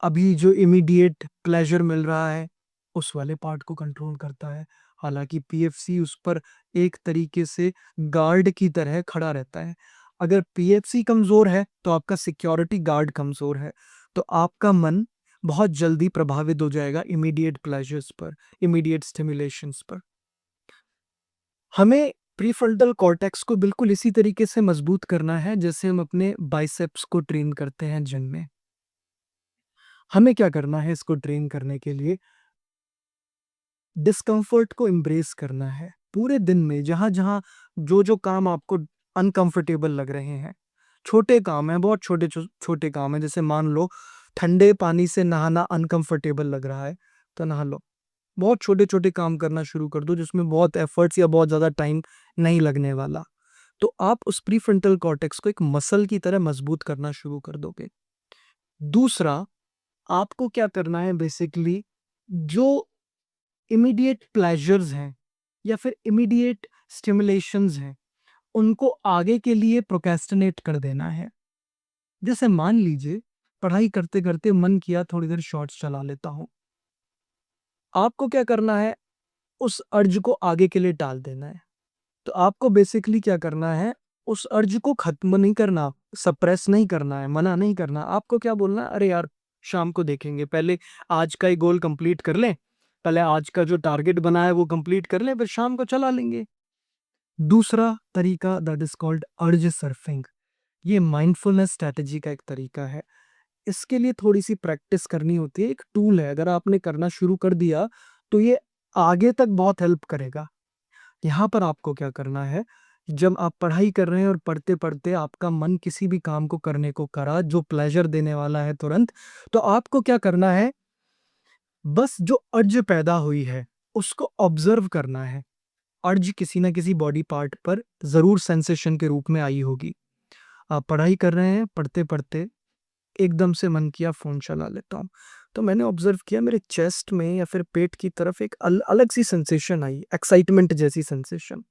अभी जो इमीडिएट प्लेज़र मिल रहा है, उस वाले पार्ट को कंट्रोल करता है। हालाँकि पीएफसी उस पर एक तरीके से गार्ड की तरह खड़ा रहता है। अगर पीएफसी कमज़ोर है, तो आपका सिक्योरिटी गार्ड कमज़ोर है। तो आपका मन बहुत जल्दी प्रभावित हो जाएगा इमीडिएट प्लेज़र्स पर, इमीडिएट स्टिम्युलेशंस पर। हमें प्रीफ्रंटल कॉर्टेक्स को बिल्कुल इसी तरीके से मज़बूत करना है, जैसे हम अपने बाइसेप्स को ट्रेन करते हैं जिम में। हमें क्या करना है इसको ट्रेन करने के लिए? डिस्कम्फर्ट को एम्ब्रेस करना है। पूरे दिन में जहाँ-जहाँ, जो-जो काम आपको अनकम्फर्टेबल लग रहे हैं, छोटे काम हैं, बहुत छोटे काम हैं, जैसे मान लो ठंडे पानी से नहाना अनकम्फर्टेबल लग रहा है, तो नहा लो। बहुत छोटे-छोटे काम करना शुरू कर दो जिसमें बहुत एफर्ट्स या बहुत ज़्यादा टाइम नहीं लगने वाला। तो आप उस प्रीफ्रंटल कॉर्टेक्स को एक मसल की तरह मजबूत करना शुरू कर दोगे। दूसरा, आपको क्या करना है बेसिकली जो इमीडिएट प्लेजर्स हैं या फिर इमीडिएट स्टिमुलेशंस हैं, उनको आगे के लिए प्रोक्रेस्टिनेट कर देना है। जैसे मान लीजिए पढ़ाई करते-करते मन किया थोड़ी देर शॉर्ट्स चला लेता हूँ। आपको क्या करना है, उस अर्ज को आगे के लिए टाल देना है। तो आपको बेसिकली क्या करना है, उस अर्ज को खत्म नहीं करना, सप्रेस नहीं करना है, मना नहीं करना। आपको क्या बोलना है, अरे यार शाम को देखेंगे, पहले आज का ही गोल कंप्लीट कर लें, पहले आज का जो टारगेट बना है वो कंप्लीट कर लें, फिर शाम को चला लेंगे। दूसरा तरीका दैट इज़ कॉल्ड अर्ज सर्फिंग। ये माइंडफुलनेस स्ट्रैटेजी का एक तरीका है। इसके लिए थोड़ी-सी प्रैक्टिस करनी होती है, एक टूल है, अगर आपने करना शुरू कर दिया, तो ये आगे तक बहुत हेल्प करेगा। यहाँ पर आपको क्या करना है, जब आप पढ़ाई कर रहे हैं और पढ़ते-पढ़ते आपका मन किसी भी काम को करने को करा, जो प्लेज़र देने वाला है तुरंत, तो आपको क्या करना है, बस जो अर्ज पैदा हुई है, उसको ऑब्ज़र्व करना है। अर्ज किसी न किसी बॉडी पार्ट पर ज़रूर सेंसेशन के रूप में आई होगी। आप पढ़ाई कर रहे हैं, पढ़ते-पढ़ते एकदम से मन किया फ़ोन चला लेता हूँ। तो मैंने ऑब्ज़र्व किया मेरे चेस्ट में या फिर पेट की तरफ एक अलग-सी सेंसेशन आई, एक्साइटमेंट जैसी सेंसेशन।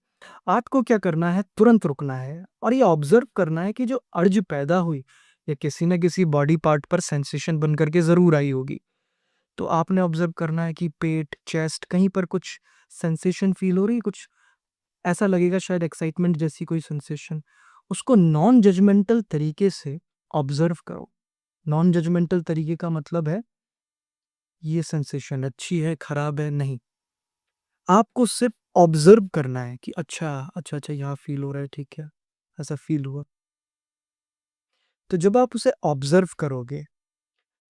आपको क्या करना है, तुरंत रुकना है और ये ऑब्ज़र्व करना है कि जो अर्ज पैदा हुई, ये किसी न किसी बॉडी पार्ट पर सेंसेशन बन कर के ज़रूर आई होगी। तो आपने ऑब्ज़र्व करना है कि पेट, चेस्ट कहीं पर कुछ सेंसेशन फ़ील हो रही है, कुछ ऐसा लगेगा शायद एक्साइटमेंट जैसी कोई सेंसेशन। उसको नॉन जजमेंटल तरीके से ऑब्ज़र्व करो। नॉन जजमेंटल तरीके का मतलब है, ये सेंसेशन अच्छी है, खराब है, नहीं। आपको सिर्फ ऑब्जर्व करना है कि अच्छा यहाँ फील हो रहा है, ठीक है, ऐसा फील हुआ। तो जब आप उसे ऑब्जर्व करोगे,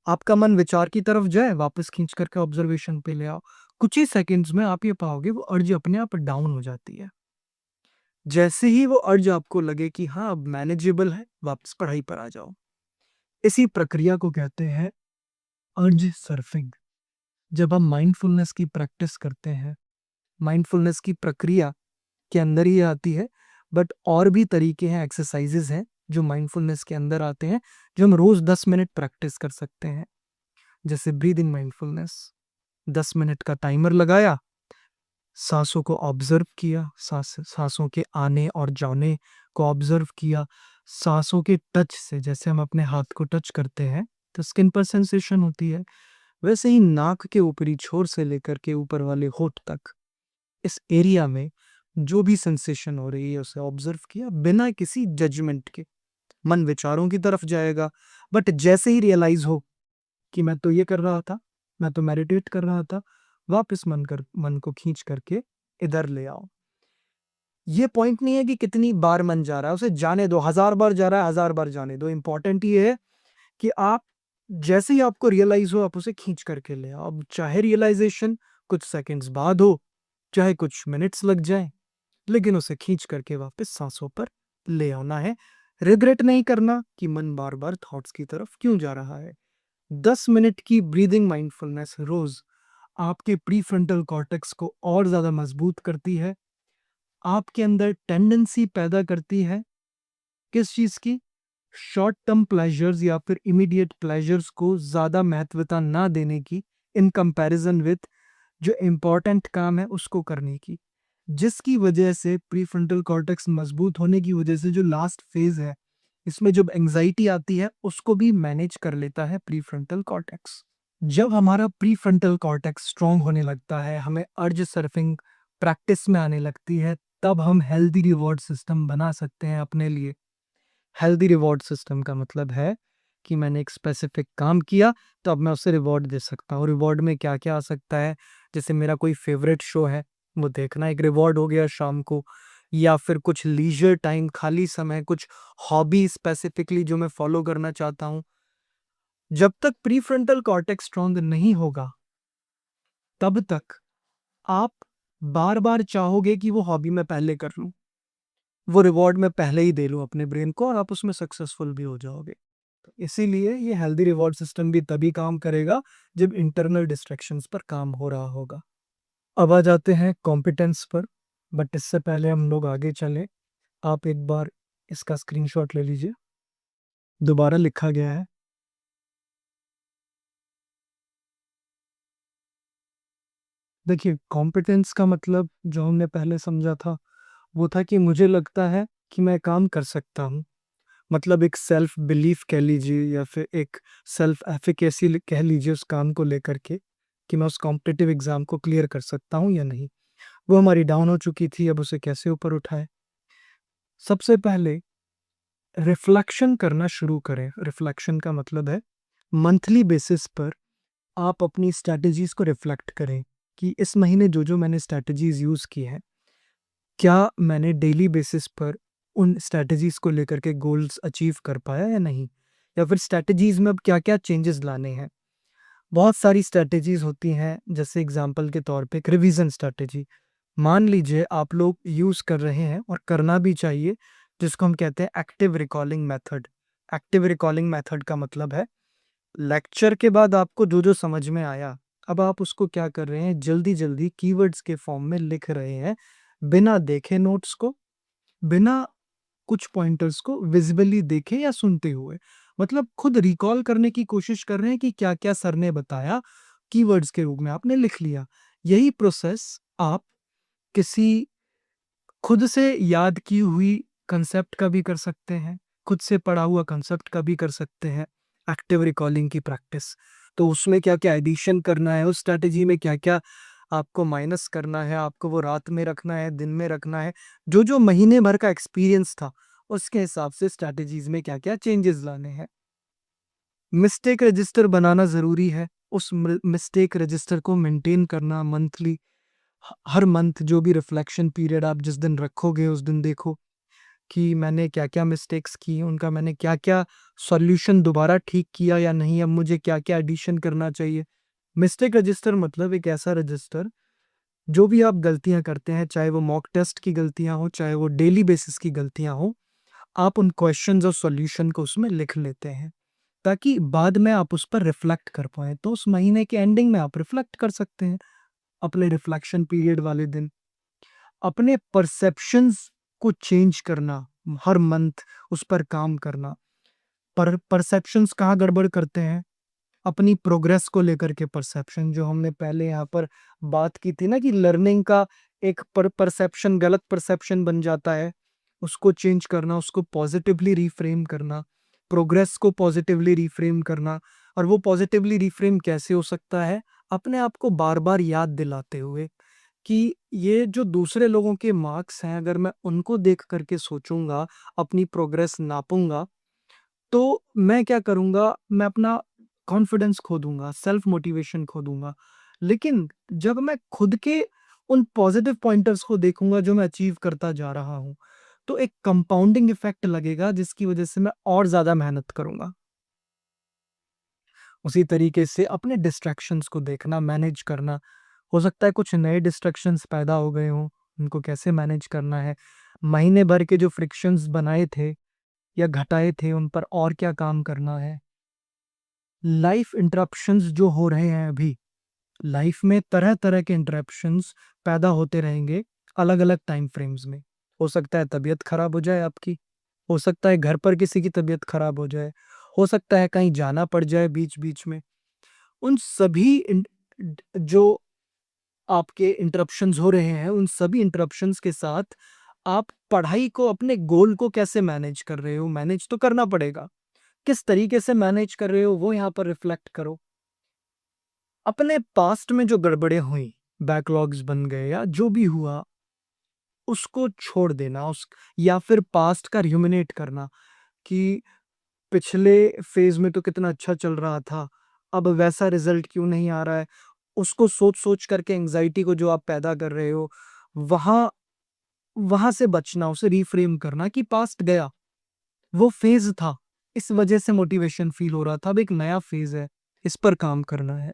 आपका मन विचार की तरफ जाए, वापस खींच करके ऑब्जर्वेशन पे ले आओ। कुछ ही सेकंड्स में आप ये पाओगे वो अर्ज अपने आप डाउन हो जाती है। जैसे ही वो अर्ज आपको लगे कि हाँ अब मैनेजेबल है, वापस पढ़ाई पर आ जाओ। इसी प्रक्रिया को कहते हैं अर्ज सर्फिंग। जब हम माइंडफुलनेस की प्रैक्टिस करते हैं, माइंडफुलनेस की प्रक्रिया के अंदर ही आती है, बट और भी तरीके हैं, एक्सरसाइजेज हैं जो माइंडफुलनेस के अंदर आते हैं, जो हम रोज 10 मिनट प्रैक्टिस कर सकते हैं। जैसे ब्रीद इन माइंडफुलनेस, 10 मिनट का टाइमर लगाया, सांसों को ऑब्जर्व किया, सांसों के आने और जाने को ऑब्जर्व किया, सांसों के टच से, जैसे हम अपने हाथ को टच करते हैं तो स्किन पर सेंसेशन होती है, वैसे ही नाक के ऊपरी छोर से लेकर के ऊपर वाले होठ तक, इस एरिया में जो भी सेंसेशन हो रही है उसे ऑब्जर्व किया बिना किसी जजमेंट के। मन विचारों की तरफ जाएगा, बट जैसे ही रियलाइज हो कि मैं तो ये कर रहा था, मैं तो मेडिटेट कर रहा था, वापस मन को खींच करके इधर ले आओ। ये पॉइंट नहीं है कि कितनी बार मन जा रहा है, उसे जाने दो, 1000 बार जा रहा है, 1000 बार जाने दो। इंपॉर्टेंट ये है कि आप जैसे ही आपको रियलाइज हो, आप उसे खींच करके ले आओ। अब चाहे रियलाइजेशन कुछ सेकंड्स बाद हो, चाहे कुछ मिनट्स लग जाए, लेकिन उसे खींच करके वापस सांसों पर ले आना है। रिग्रेट नहीं करना कि मन बार बार थॉट्स की तरफ क्यों जा रहा है। 10 मिनट की ब्रीदिंग माइंडफुलनेस रोज आपके प्रीफ्रंटल कॉर्टेक्स को और ज्यादा मजबूत करती है, आपके अंदर टेंडेंसी पैदा करती है किस चीज की, शॉर्ट टर्म प्लेजर्स या फिर इमीडिएट प्लेजर्स को ज्यादा महत्वता ना देने की, इन कंपैरिजन विद जो इम्पोर्टेंट काम है उसको करने की, जिसकी वजह से प्रीफ्रंटल कॉर्टेक्स मजबूत होने की वजह से जो लास्ट फेज है, इसमें जब एंजाइटी आती है उसको भी मैनेज कर लेता है प्रीफ्रंटल कॉर्टेक्स। जब हमारा प्रीफ्रंटल कॉर्टेक्स स्ट्रांग होने लगता है, हमें अर्ज सर्फिंग प्रैक्टिस में आने लगती है, तब हम हेल्दी रिवॉर्ड सिस्टम बना सकते हैं अपने लिए। हेल्दी रिवॉर्ड सिस्टम का मतलब है कि मैंने एक स्पेसिफिक काम किया तो अब मैं उसे रिवॉर्ड दे सकता हूँ। रिवॉर्ड में क्या क्या आ सकता है, जैसे मेरा कोई फेवरेट शो है वो देखना एक रिवॉर्ड हो गया शाम को, या फिर कुछ लीजर टाइम, खाली समय, कुछ हॉबी स्पेसिफिकली जो मैं फॉलो करना चाहता हूँ। जब तक प्रीफ्रंटल कॉर्टेक्स स्ट्रांग नहीं होगा, तब तक आप बार बार चाहोगे कि वो हॉबी मैं पहले कर लूं, वो रिवॉर्ड मैं पहले ही दे लूं अपने ब्रेन को, और आप उसमें सक्सेसफुल भी हो जाओगे। इसीलिए ये हेल्दी रिवॉर्ड सिस्टम भी तभी काम करेगा जब इंटरनल डिस्ट्रैक्शंस पर काम हो रहा होगा। अब आ जाते हैं कॉम्पिटेंस पर, बट इससे पहले हम लोग आगे चलें। आप एक बार इसका स्क्रीनशॉट ले लीजिए, दोबारा लिखा गया है। देखिए, कॉम्पिटेंस का मतलब जो हमने पहले समझा था वो था कि मुझे लगता है कि मैं काम कर सकता हूँ। मतलब एक सेल्फ बिलीफ कह लीजिए या फिर एक सेल्फ एफिकेसी कह लीजिए उस काम को लेकर के, कि मैं उस कॉम्पिटिटिव एग्जाम को क्लियर कर सकता हूँ या नहीं। वो हमारी डाउन हो चुकी थी, अब उसे कैसे ऊपर उठाएं। सबसे पहले रिफ्लेक्शन करना शुरू करें। रिफ्लेक्शन का मतलब है मंथली बेसिस पर आप अपनी स्ट्रैटेजीज को रिफ्लेक्ट करें कि इस महीने जो जो मैंने स्ट्रैटेजीज यूज की हैं, क्या मैंने डेली बेसिस पर उन स्ट्रैटेजीज को लेकर के गोल्स अचीव कर पाया या नहीं, या फिर स्ट्रैटेजीज में अब क्या क्या चेंजेस लाने हैं। बहुत सारी स्ट्रैटेजीज होती हैं, जैसे एग्जांपल के तौर पे एक रिवीजन स्ट्रैटेजी मान लीजिए आप लोग यूज कर रहे हैं और करना भी चाहिए, जिसको हम कहते हैं active recalling method. Active recalling method का मतलब है लेक्चर के बाद आपको जो जो समझ में आया, अब आप उसको क्या कर रहे हैं, जल्दी जल्दी कीवर्ड्स के फॉर्म में लिख रहे हैं, बिना देखे नोट्स को, बिना कुछ पॉइंटर्स को विजिबली देखे या सुनते हुए। मतलब खुद रिकॉल करने की कोशिश कर रहे हैं कि क्या क्या सर ने बताया, कीवर्ड्स के रूप में आपने लिख लिया। यही प्रोसेस आप किसी खुद से याद की हुई कंसेप्ट का भी कर सकते हैं, खुद से पढ़ा हुआ कंसेप्ट का भी कर सकते हैं। एक्टिव रिकॉलिंग की प्रैक्टिस, तो उसमें क्या-क्या एडिशन करना है, उस स्ट्रैटेजी में क्या-क्या आपको माइनस करना है, आपको वो रात में रखना है, दिन में रखना है। जो-जो महीने भर का एक्सपीरियंस था, उसके हिसाब से स्ट्रैटेजीज में क्या-क्या चेंजेस लाने हैं। मिस्टेक रजिस्टर बनाना ज़रूरी है। उस मिस्टेक रजिस्टर को मेंटेन करना मंथली, हर मंथ जो भी रिफ्लेक्शन पीरियड आप जिस दिन रखोगे उस दिन देखो कि मैंने क्या-क्या मिस्टेक्स की, उनका मैंने क्या-क्या सॉल्यूशन दोबारा ठीक किया या नहीं, अब मुझे क्या-क्या एडिशन करना चाहिए। मिस्टेक रजिस्टर मतलब एक ऐसा रजिस्टर, जो भी आप गलतियाँ करते हैं, चाहे वो मॉक टेस्ट की गलतियाँ हों, चाहे वो डेली बेसिस की गलतियाँ हों, आप उन क्वेश्चंस और सॉल्यूशन को उसमें लिख लेते हैं, ताकि बाद में आप उस पर रिफ्लेक्ट कर पाएँ। तो उस महीने के एंडिंग में आप रिफ्लेक्ट कर सकते हैं, अपने रिफ्लेक्शन पीरियड वाले दिन। अपने परसेप्शंस को चेंज करना, हर मंथ उस पर काम करना। परसेप्शंस कहाँ गड़बड़ करते हैं? अपनी प्रोग्रेस को लेकर के परसेप्शन, जो हमने पहले यहाँ पर बात की थी ना कि लर्निंग का एक परसेप्शन गलत परसेप्शन बन जाता है, उसको चेंज करना, उसको पॉजिटिवली रिफ्रेम करना, प्रोग्रेस को पॉजिटिवली रिफ्रेम करना। और वो पॉजिटिवली रिफ्रेम कैसे हो सकता है? अपने आप को बार-बार याद दिलाते हुए कि ये जो दूसरे लोगों के मार्क्स हैं, अगर मैं उनको देख कर के सोचूँगा, अपनी प्रोग्रेस नापूँगा, तो मैं क्या करूँगा, मैं अपना कॉन्फिडेंस खो दूँगा, सेल्फ मोटिवेशन खो दूँगा। लेकिन जब मैं खुद के उन पॉज़िटिव पॉइंटर्स को देखूँगा जो मैं अचीव करता जा रहा हूँ, तो एक कंपाउंडिंग इफ़ेक्ट लगेगा जिसकी वज़ह से मैं और ज़्यादा मेहनत करूँगा। उसी तरीके से अपने डिस्ट्रैक्शंस को देखना, मैनेज करना। हो सकता है कुछ नए डिस्ट्रैक्शंस पैदा हो गए हों, उनको कैसे मैनेज करना है। महीने भर के जो फ्रिक्शंस बनाए थे या घटाए थे, उन पर और क्या काम करना है। लाइफ इंटरप्शंस जो हो रहे हैं अभी, लाइफ में तरह-तरह के इंटरप्शंस पैदा होते रहेंगे, अलग-अलग टाइम फ्रेम्स में। हो सकता है तबीयत खराब हो जाए आपकी, हो सकता है घर पर किसी की तबीयत खराब हो जाए, हो सकता है कहीं जाना पड़ जाए बीच-बीच में। उन सभी जो आपके इंटरप्शंस हो रहे हैं, उन सभी इंटरप्शंस के साथ आप पढ़ाई को, अपने गोल को कैसे मैनेज कर रहे हो? मैनेज तो करना पड़ेगा। किस तरीके से मैनेज कर रहे हो, वो यहाँ पर रिफ्लेक्ट करो। अपने पास्ट में जो गड़बड़ें हुई, बैकलॉग्स बन गए या जो भी हुआ, उसको छोड़ देना, उस या फिर पास्ट का रुमिनेट करना कि पिछले फ़ेज़ में तो कितना अच्छा चल रहा था, अब वैसा रिज़ल्ट क्यों नहीं आ रहा है? उसको सोच-सोच करके एंग्ज़ायटी को जो आप पैदा कर रहे हो, वहाँ वहाँ से बचना, उसे रिफ्रेम करना कि पास्ट गया, वो फ़ेज़ था, इस वजह से मोटिवेशन फ़ील हो रहा था, अब एक नया फ़ेज़ है, इस पर काम करना है।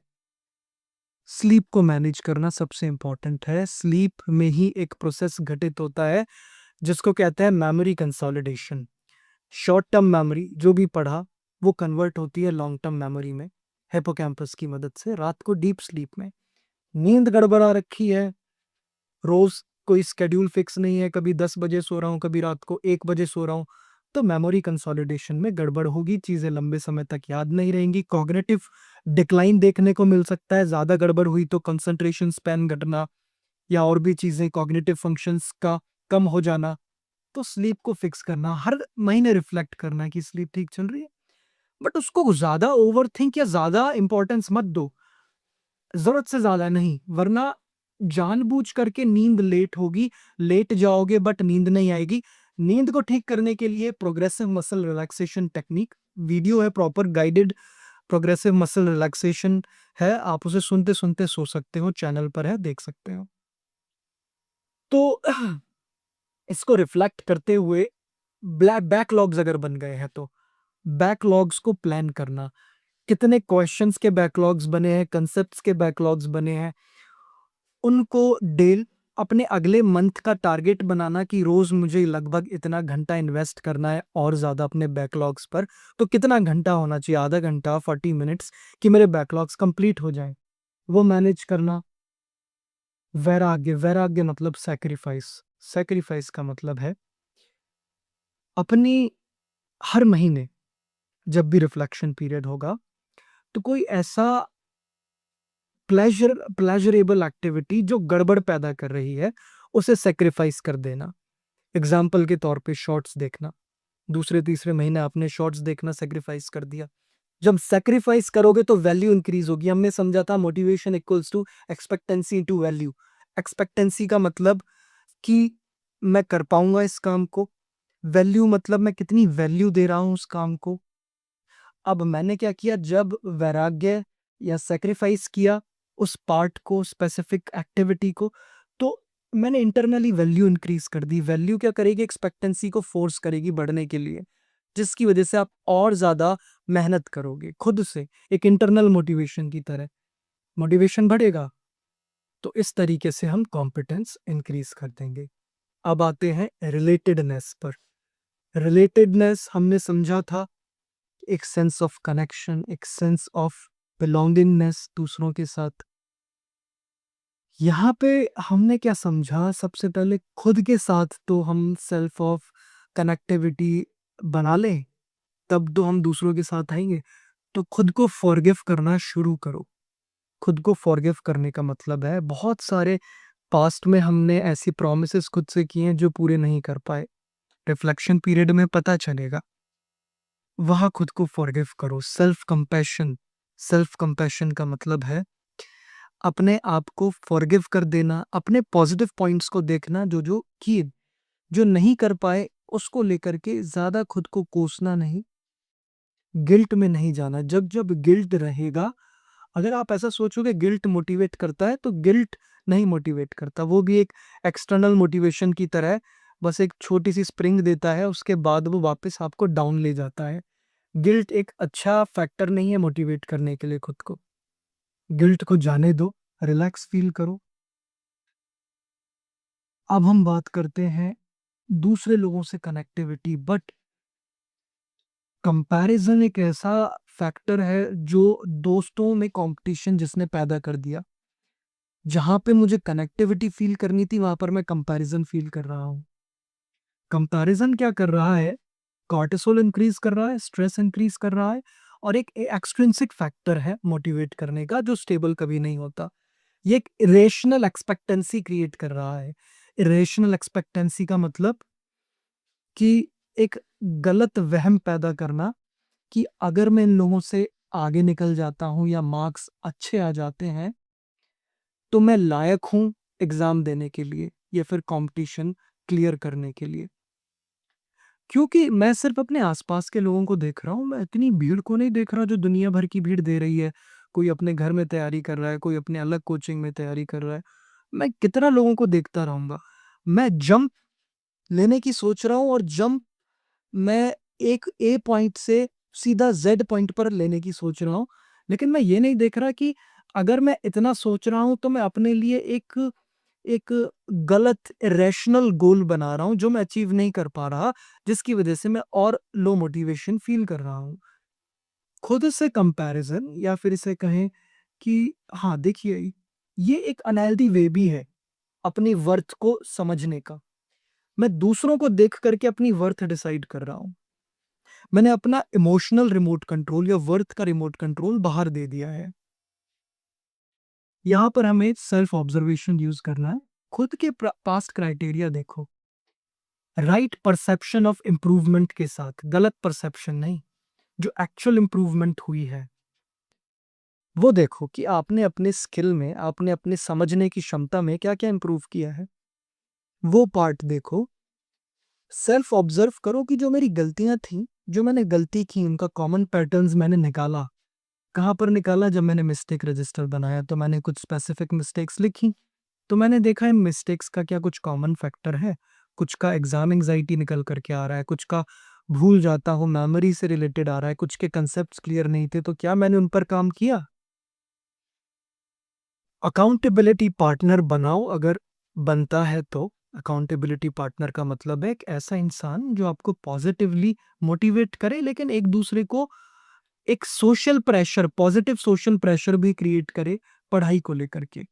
स्लीप को मैनेज करना सबसे इम्पोर्टेंट है। स्लीप में ही एक प्रोसेस घटित होता है, जिसको कहते हैं memory consolidation. Short term memory जो भी पढ़ा, वो कन्वर्ट होती है लॉन्ग टर्म मेमोरी में, हिप्पोकैम्पस की मदद से, रात को डीप स्लीप में। नींद गड़बड़ा रखी है, रोज़ कोई शेड्यूल फिक्स नहीं है, कभी 10 बजे सो रहा हूँ, कभी रात को 1 बजे सो रहा हूँ, तो मेमोरी कंसोलिडेशन में गड़बड़ होगी, चीज़ें लंबे समय तक याद नहीं रहेंगी, कॉग्निटिव डिक्लाइन देखने को मिल सकता है, ज़्यादा गड़बड़ हुई तो कंसंट्रेशन स्पैन घटना या और भी चीज़ें, कॉग्निटिव फंक्शंस का कम हो जाना। तो स्लीप को फिक्स करना, हर महीने रिफ्लेक्ट करना कि स्लीप ठीक चल रही है, बट उसको ज़्यादा ओवरथिंक या ज़्यादा इम्पोर्टेंस मत दो। ज़रूरत से ज़्यादा नहीं, वरना जानबूझ करके नींद लेट होगी, लेट जाओगे बट नींद नहीं आएगी। नींद को ठीक करने के लिए progressive muscle relaxation technique video है, proper guided progressive muscle relaxation है, आप उसे सुनते-सुनते सो सकते हो, चैनल पर है, देख सकते हो। तो इसको रिफ्लेक्ट करते हुए बैकलॉग्स अगर बन गए हैं तो, बैकलॉग्स को प्लान करना, कितने क्वेश्चंस के बैकलॉग्स बने हैं, कांसेप्ट्स के बैकलॉग्स बने हैं, उनको डेल अपने अगले मंथ का टारगेट बनाना कि रोज़ मुझे लगभग इतना घंटा इन्वेस्ट करना है और ज़्यादा अपने बैकलॉग्स पर। तो कितना घंटा होना चाहिए, आधा घंटा, 40 मिनट्स, कि मेरे बैकलॉग्स कंप्लीट हो जाएँ। वो मैनेज करना। वैराग्य मतलब सैक्रिफाइस। सैक्रिफाइस का मतलब है अपनी, हर महीने जब भी रिफ्लेक्शन पीरियड होगा, तो कोई ऐसा प्लेज़रेबल एक्टिविटी जो गड़बड़ पैदा कर रही है, उसे सैक्रिफाइस कर देना। एग्ज़ाम्पल के तौर पे शॉर्ट्स देखना। दूसरे-तीसरे महीने आपने शॉर्ट्स देखना सैक्रिफाइस कर दिया। जब सैक्रिफाइस करोगे तो वैल्यू इंक्रीज़ होगी। हमने समझा था motivation equals to expectancy into value. Expectancy का मतलब कि मैं कर पाऊँगा इस काम को, वैल्यू मतलब मैं कितनी वैल्यू दे रहा हूँ उस काम को। अब मैंने क्या किया, जब वैराग्य या सैक्रिफाइस किया उस पार्ट को, स्पेसिफिक एक्टिविटी को, तो मैंने इंटरनली वैल्यू इंक्रीज कर दी। वैल्यू क्या करेगी? एक्सपेक्टेंसी को फोर्स करेगी बढ़ने के लिए, जिसकी वजह से आप और ज्यादा मेहनत करोगे खुद से, एक इंटरनल मोटिवेशन की तरह। मोटिवेशन बढ़ेगा तो इस तरीके से हम कॉम्पिटेंस इंक्रीज कर देंगे। अब आते हैं रिलेटेडनेस पर। रिलेटेडनेस हमने समझा था एक सेंस ऑफ कनेक्शन, एक सेंस ऑफ बिलोंगिंगनेस दूसरों के साथ। यहाँ पे हमने क्या समझा? सबसे पहले खुद के साथ तो हम सेल्फ ऑफ कनेक्टिविटी बना लें, तब तो हम दूसरों के साथ आएंगे। तो खुद को फॉरगिव करना शुरू करो। खुद को फॉरगिव करने का मतलब है बहुत सारे पास्ट में हमने ऐसी प्रॉमिसेस खुद से किए हैं जो पूरे नहीं कर पाए। रिफ्लेक्शन पीरियड में पता चलेगा, वहां खुद को फॉरगिव करो। सेल्फ कंपैशन का मतलब है अपने आप को फॉरगिव कर देना, अपने पॉजिटिव पॉइंट्स को देखना, जो जो किए, जो नहीं कर पाए उसको लेकर के ज्यादा खुद को कोसना नहीं, गिल्ट में नहीं जाना। जब जब गिल्ट रहेगा, अगर आप ऐसा सोचोगे गिल्ट मोटिवेट करता है, तो गिल्ट नहीं मोटिवेट करता। वो भी एक एक्सटर्नल मोटिवेशन की तरह है, बस एक छोटी सी स्प्रिंग देता है, उसके बाद वो वापस आपको डाउन ले जाता है। गिल्ट एक अच्छा फैक्टर नहीं है मोटिवेट करने के लिए खुद को। गिल्ट को जाने दो, रिलैक्स फील करो। अब हम बात करते हैं दूसरे लोगों से कनेक्टिविटी। बट कंपैरिजन एक ऐसा फैक्टर है जो दोस्तों में कंपटीशन जिसने पैदा कर दिया। जहां पे मुझे कनेक्टिविटी फील करनी थी, वहां पर मैं कंपैरिजन फील कर रहा हूं। कंपैरिजन क्या कर रहा है? कॉर्टिसोल इंक्रीज कर रहा है, स्ट्रेस इंक्रीज कर रहा है, और एक एक्सट्रिंसिक फैक्टर है मोटिवेट करने का जो स्टेबल कभी नहीं होता। ये एक इरेशनल एक्सपेक्टेंसी क्रिएट कर रहा है। इरेशनल एक्सपेक्टेंसी का मतलब कि एक गलत वहम पैदा करना कि अगर मैं इन लोगों से आगे निकल जाता हूं या मार्क्स अच्छे आ जाते हैं, तो मैं लायक हूं एग्जाम देने के लिए या फिर कंपटीशन क्लियर करने के लिए। क्योंकि मैं सिर्फ अपने आसपास के लोगों को देख रहा हूँ, मैं इतनी भीड़ को नहीं देख रहा जो दुनिया भर की भीड़ दे रही है। कोई अपने घर में तैयारी कर रहा है, कोई अपने अलग कोचिंग में तैयारी कर रहा है। मैं कितना लोगों को देखता रहूंगा? मैं जंप लेने की सोच रहा हूँ, और जंप मैं एक ए पॉइंट से सीधा जेड पॉइंट पर लेने की सोच रहा हूँ। लेकिन मैं ये नहीं देख रहा कि अगर मैं इतना सोच रहा हूँ तो मैं अपने लिए एक एक गलत रैशनल गोल बना रहा हूँ जो मैं अचीव नहीं कर पा रहा, जिसकी वजह से मैं और लो मोटिवेशन फील कर रहा हूँ। खुद से कंपैरिजन, या फिर इसे कहें कि हाँ देखिए, ये एक अनहेल्दी वे भी है अपनी वर्थ को समझने का। मैं दूसरों को देख करके अपनी वर्थ डिसाइड कर रहा हूँ। मैंने अपना इमोशनल रिमोट कंट्रोल या वर्थ का रिमोट कंट्रोल बाहर दे दिया है। यहाँ पर हमें सेल्फ ऑब्जर्वेशन यूज करना है। खुद के पास्ट क्राइटेरिया देखो, राइट परसेप्शन ऑफ इम्प्रूवमेंट के साथ, गलत परसेप्शन नहीं, जो एक्चुअल इम्प्रूवमेंट हुई है वो देखो कि आपने अपने स्किल में, आपने अपने समझने की क्षमता में क्या क्या इम्प्रूव किया है, वो पार्ट देखो। सेल्फ ऑब्जर्व करो कि जो मेरी गलतियां थी, जो मैंने गलती की, उनका कॉमन पैटर्न्स मैंने निकाला। कहाँ पर निकाला? जब मैंने मिस्टेक रजिस्टर बनाया तो मैंने कुछ स्पेसिफिक मिस्टेक्स लिखी, तो मैंने देखा इन मिस्टेक्स का क्या कुछ कॉमन फैक्टर है। कुछ का एग्जाम एंग्जाइटी निकल करके आ रहा है, कुछ का भूल जाता हूँ, मेमोरी से रिलेटेड आ रहा है, कुछ के कंसेप्ट्स क्लियर नहीं थे, तो क्या मैंने उन पर काम किया? अकाउंटेबिलिटी पार्टनर बनाओ, अगर बनता है तो। अकाउंटेबिलिटी पार्टनर का मतलब है एक ऐसा इंसान जो आपको पॉजिटिवली मोटिवेट करे, लेकिन एक दूसरे को एक social pressure, positive social pressure भी क्रिएट करे पढ़ाई को लेकर के।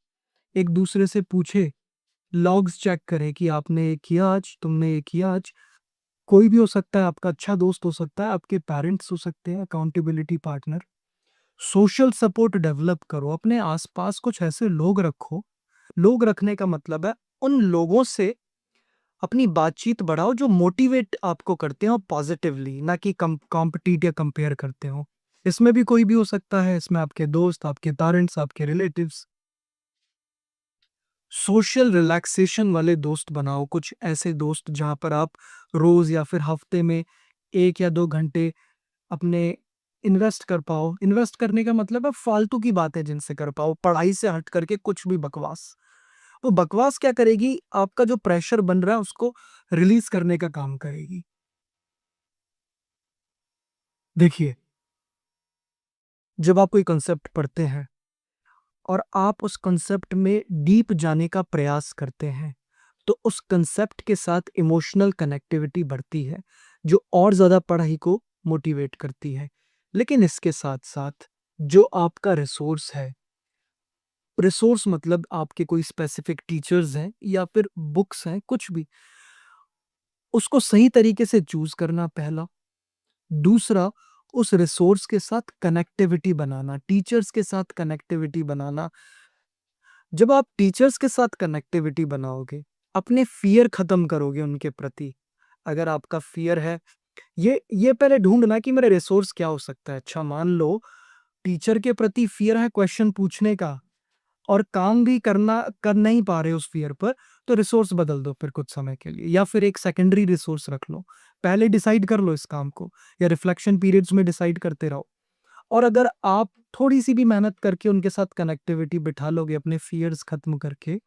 एक दूसरे से पूछे, लॉग्स चेक करे कि आपने ये किया आज, तुमने ये किया आज। कोई भी हो सकता है, आपका अच्छा दोस्त हो सकता है, आपके पेरेंट्स हो सकते हैं, accountability partner. Social support develop करो, अपने आसपास कुछ ऐसे लोग रखो। लोग रखने का मतलब है उन लोगों से अपनी बातचीत बढ़ाओ जो मोटिवेट आपको करते हो पॉजिटिवली, ना कि कॉम्पिटिट या कंपेयर करते हो। इसमें भी कोई भी हो सकता है, इसमें आपके दोस्त, आपके पेरेंट्स, आपके रिलेटिव्स। सोशल रिलैक्सेशन वाले दोस्त बनाओ, कुछ ऐसे दोस्त जहां पर आप रोज या फिर हफ्ते में 1 या 2 घंटे अपने इन्वेस्ट कर पाओ। इन्वेस्ट करने का मतलब है फालतू की बातें जिनसे कर पाओ, पढ़ाई से हट करके कुछ भी बकवास। वो बकवास क्या करेगी, आपका जो प्रेशर बन रहा है उसको रिलीज करने का काम करेगी। देखिए, जब आप कोई कंसेप्ट पढ़ते हैं और आप उस कंसेप्ट में डीप जाने का प्रयास करते हैं, तो उस कंसेप्ट के साथ इमोशनल कनेक्टिविटी बढ़ती है, जो और ज़्यादा पढ़ाई को मोटिवेट करती है। लेकिन इसके साथ-साथ जो आपका रिसोर्स है, रिसोर्स मतलब आपके कोई स्पेसिफिक टीचर्स हैं या फिर बुक्स हैं, कुछ भी, उसको सही तरीके से चूज़ करना पहला। दूसरा, उस रिसोर्स के साथ कनेक्टिविटी बनाना, टीचर्स के साथ कनेक्टिविटी बनाना। जब आप टीचर्स के साथ कनेक्टिविटी बनाओगे, अपने फ़ियर ख़त्म करोगे उनके प्रति। अगर आपका फ़ियर है, ये पहले ढूँढना कि मेरा रिसोर्स क्या हो सकता है। अच्छा, मान लो टीचर के प्रति फ़ियर है क्वेश्चन पूछने का और काम भी कर नहीं पा रहे उस फ़ियर पर, तो रिसोर्स बदल दो फिर कुछ समय के लिए या फिर एक सेकेंडरी रिसोर्स रख लो। पहले डिसाइड कर लो इस काम को या रिफ्लेक्शन पीरियड्स में डिसाइड करते रहो। और अगर आप थोड़ी-सी भी मेहनत करके उनके साथ कनेक्टिविटी बिठा लोगे अपने फ़ियर्स ख़त्म करके,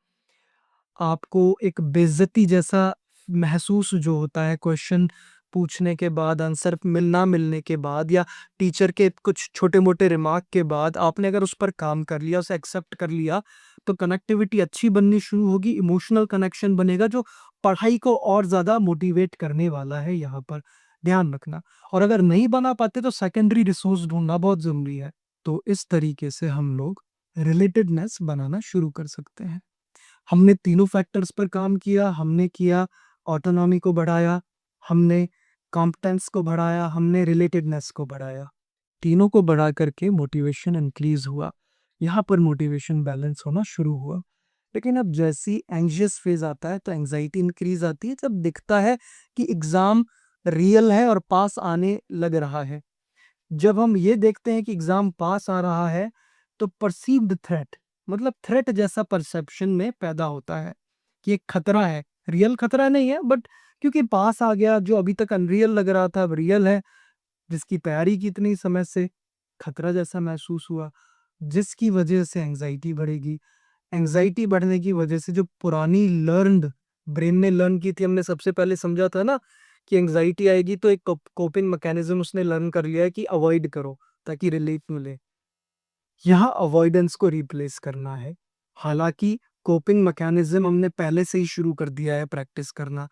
आपको एक बेइज़्ज़ती जैसा महसूस जो होता है क्वेश्चन पूछने के बाद, आंसर ना मिलने के बाद या टीचर के कुछ छोटे-मोटे रिमार्क के बाद आपने अगर उस पर काम कर लिया, उसे एक्सेप्ट कर लिया, तो कनेक्टिविटी अच्छी बननी शुरू होगी, इमोशनल कनेक्शन बनेगा जो पढ़ाई को और ज़्यादा मोटिवेट करने वाला है यहाँ पर, ध्यान रखना। और अगर नहीं बना पाते तो सेकेंडरी रिसोर्स ढूँढना बहुत ज़रूरी है। तो इस तरीके से हम लोग रिलेटेडनेस बनाना शुरू कर सकते हैं। हमने तीनों फैक्टर्स पर काम किया, हमने किया ऑटोनॉमी को बढ़ाया, हमने कॉम्पिटेंस को बढ़ाया, हमने रिलेटेडनेस को बढ़ाया। तीनों को बढ़ा करके मोटिवेशन इंक्रीज़ हुआ। यहाँ पर मोटिवेशन बैलेंस होना शुरू हुआ। लेकिन अब जैसे ही एंग्ज़ियस फ़ेज़ आता है तो एंग्ज़ायटी इंक्रीज़ आती है जब दिखता है कि एग्ज़ाम रियल है और पास आने लग रहा है। जब हम ये देखते हैं कि एग्ज़ाम पास आ रहा है, तो परसीव्ड थ्रेट मतलब थ्रेट जैसा परसेप्शन में पैदा होता है कि एक खतरा है। रियल खतरा नहीं है बट क्योंकि पास आ गया, जो अभी तक अनरियल लग रहा था अब रियल है, जिसकी तैयारी की इतनी समय से, खतरा जैसा महसूस हुआ, जिसकी वजह से एंग्ज़ायटी बढ़ेगी। एंग्ज़ायटी बढ़ने की वजह से जो पुरानी लर्न्ड ब्रेन ने लर्न की थी, हमने सबसे पहले समझा था ना कि एंग्ज़ायटी आएगी तो एक कोपिंग मैकेनिज़्म उसने लर्न कर लिया है कि अवॉइड करो ताकि रिलीफ मिले। यहाँ अवॉइडेंस को रिप्लेस करना है। हालाँकि कोपिंग मैकेनिज़्म हमने पहले से ही शुरू कर दिया है प्रैक्टिस करना।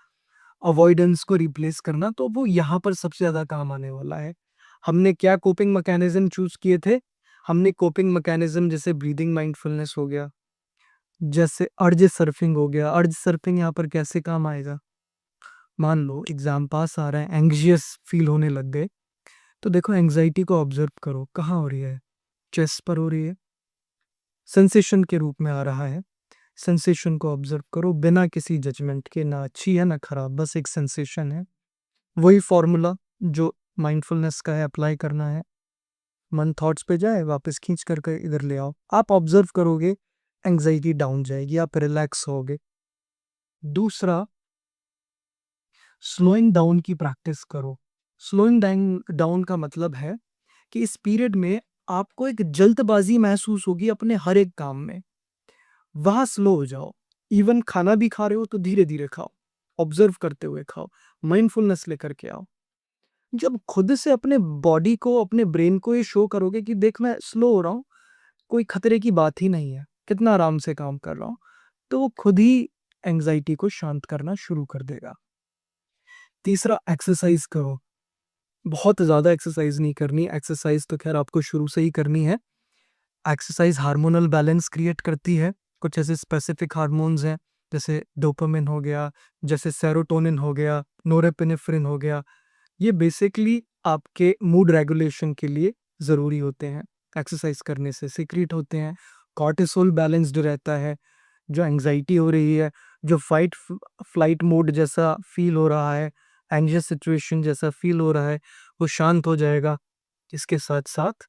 अवॉइडेंस को रिप्लेस करना तो वो यहाँ पर सबसे ज़्यादा काम आने वाला है। हमने क्या कोपिंग मैकेनिज़्म चूज़ किए थे? हमने कोपिंग मैकेनिज़्म जैसे ब्रीथिंग माइंडफुलनेस हो गया, जैसे अर्ज सर्फिंग हो गया। अर्ज सर्फिंग यहाँ पर कैसे काम आएगा? मान लो एग्ज़ाम पास आ रहा है, एंग्ज़ियस फ़ील होने लग गए, तो देखो एंग्ज़ायटी को ऑब्ज़र्व करो, कहाँ हो रही है? चेस्ट पर हो रही है? सेंसेशन के रूप में आ रहा है। सेंसेशन को ऑब्ज़र्व करो बिना किसी जजमेंट के, ना अच्छी है ना खराब, बस एक सेंसेशन है। वही फ़ॉर्मूला जो माइंडफुलनेस का है अप्लाई करना है। मन थॉट्स पे जाए, वापस खींच कर के इधर ले आओ। आप ऑब्ज़र्व करोगे, एंग्ज़ायटी डाउन जाएगी, आप रिलैक्स होगे। दूसरा, स्लोइंग डाउन की प्रैक्टिस करो। स्लोइंग डाउन का मतलब है कि इस पीरियड में आपको एक जल्दबाज़ी महसूस होगी अपने हर एक काम में। वहाँ स्लो हो जाओ। इवन खाना भी खा रहे हो तो धीरे-धीरे खाओ, ऑब्ज़र्व करते हुए खाओ, माइंडफुलनेस लेकर के आओ। जब खुद से अपने बॉडी को, अपने ब्रेन को ये शो करोगे कि देख मैं स्लो हो रहा हूँ, कोई खतरे की बात ही नहीं है, कितना आराम से काम कर रहा हूँ, तो वो खुद ही एंग्ज़ायटी को शांत करना शुरू कर देगा। तीसरा, एक्सरसाइज़ करो। बहुत ज़्यादा एक्सरसाइज़ नहीं करनी, एक्सरसाइज़ तो ख़ैर आपको शुरू से ही करनी है। एक्सरसाइज़ हार्मोनल बैलेंस क्रिएट करती है। कुछ ऐसे स्पेसिफिक हार्मोन्स हैं, जैसे डोपामाइन हो गया, जैसे सेरोटोनिन हो गया, नोरेपेनेफ्रिन हो गया। ये बेसिकली आपके मूड रेगुलेशन के लिए ज़रूरी होते हैं। एक्सरसाइज़ करने से सीक्रेट होते हैं। कॉर्टिसोल बैलेंस्ड रहता है। जो एंग्ज़ायटी हो रही है, जो फ्लाइट मोड जैसा फ़ील हो रहा है, एंग्ज़ियस सिचुएशन जैसा फ़ील हो रहा है, वो शांत हो जाएगा। इसके साथ-साथ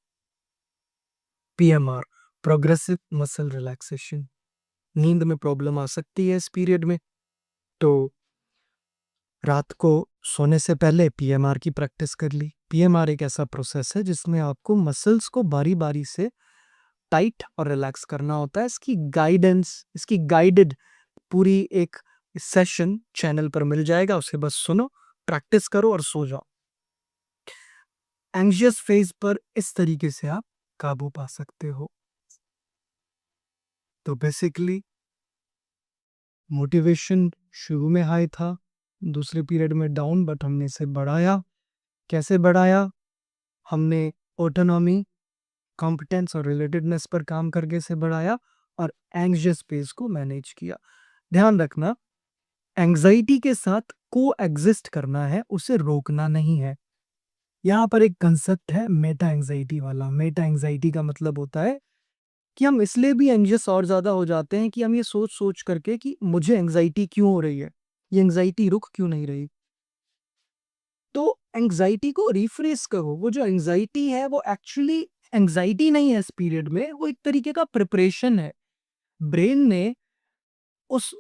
पीएमआर, प्रोग्रेसिव मसल रिलैक्सेशन, नींद में प्रॉब्लम आ सकती है इस पीरियड में, तो रात को सोने से पहले पीएमआर की प्रैक्टिस कर ली। पीएमआर एक ऐसा प्रोसेस है जिसमें आपको मसल्स को बारी-बारी से टाइट और रिलैक्स करना होता है। इसकी गाइडेड पूरी एक सेशन चैनल पर मिल जाएगा, उसे बस सुनो, प्रैक्टिस करो और सो जाओ। एंग्जियस फेज पर इस तरीके से आप काबू पा सकते हो। तो बेसिकली मोटिवेशन शुरू में हाई था, दूसरे पीरियड में डाउन, बट हमने इसे बढ़ाया। कैसे बढ़ाया? हमने ऑटोनॉमी, कॉम्पिटेंस और रिलेटेडनेस पर काम करके इसे बढ़ाया और एंग्जियस फेज को मैनेज किया। ध्यान रखना, एंग्जाइटी के साथ को एग्जिस्ट करना है, उसे रोकना नहीं है। यहाँ पर एक कंसेप्ट है मेटा एंग्जाइटी वाला। मेटा एंग्जाइटी का मतलब होता है कि हम इसलिए भी एंग्जियस और ज्यादा हो जाते हैं कि हम ये सोच सोच करके कि मुझे एंग्जाइटी क्यों हो रही है, ये एंग्जाइटी रुक क्यों नहीं रही। तो एंग्जाइटी को रिफ्रेश करो। वो जो एंग्जाइटी है वो एक्चुअली एंग्जाइटी नहीं है, इस पीरियड में वो एक तरीके का प्रिपरेशन है। ब्रेन ने उस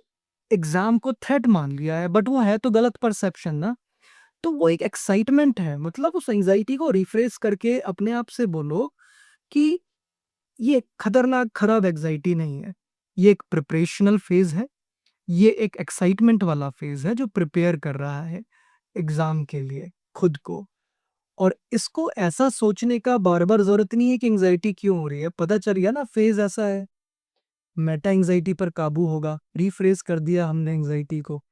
एग्जाम को थ्रेट मान लिया है, बट वो है तो गलत परसेप्शन ना। तो वो एक एक्साइटमेंट है, मतलब उस एंग्जाइटी को रिफ्रेश करके अपने आप से बोलो कि ये खतरनाक खराब एंग्जाइटी नहीं है, ये एक प्रिपरेशनल फेज है, ये एक एक्साइटमेंट वाला फेज है जो प्रिपेयर कर रहा है एग्जाम के लिए खुद को। और इसको ऐसा सोचने का बार बार जरूरत नहीं है कि एंग्जाइटी क्यों हो रही है, पता चल गया ना फेज ऐसा है। मेटा एंग्जाइटी पर काबू होगा, रिफ्रेश कर दिया हमने एंग्जाइटी को।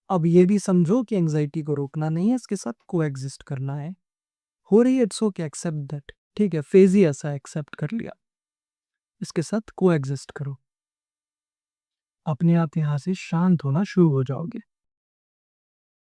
अब ये भी समझो कि एंग्जाइटी को रोकना नहीं है, इसके साथ कोएग्जिस्ट करना है। हो रही है, इट्स ओके, एक्सेप्ट दैट। ठीक है, फेज ही ऐसा एक्सेप्ट कर लिया, इसके साथ कोएग्जिस्ट करो, अपने आप यहाँ से शांत होना शुरू हो जाओगे।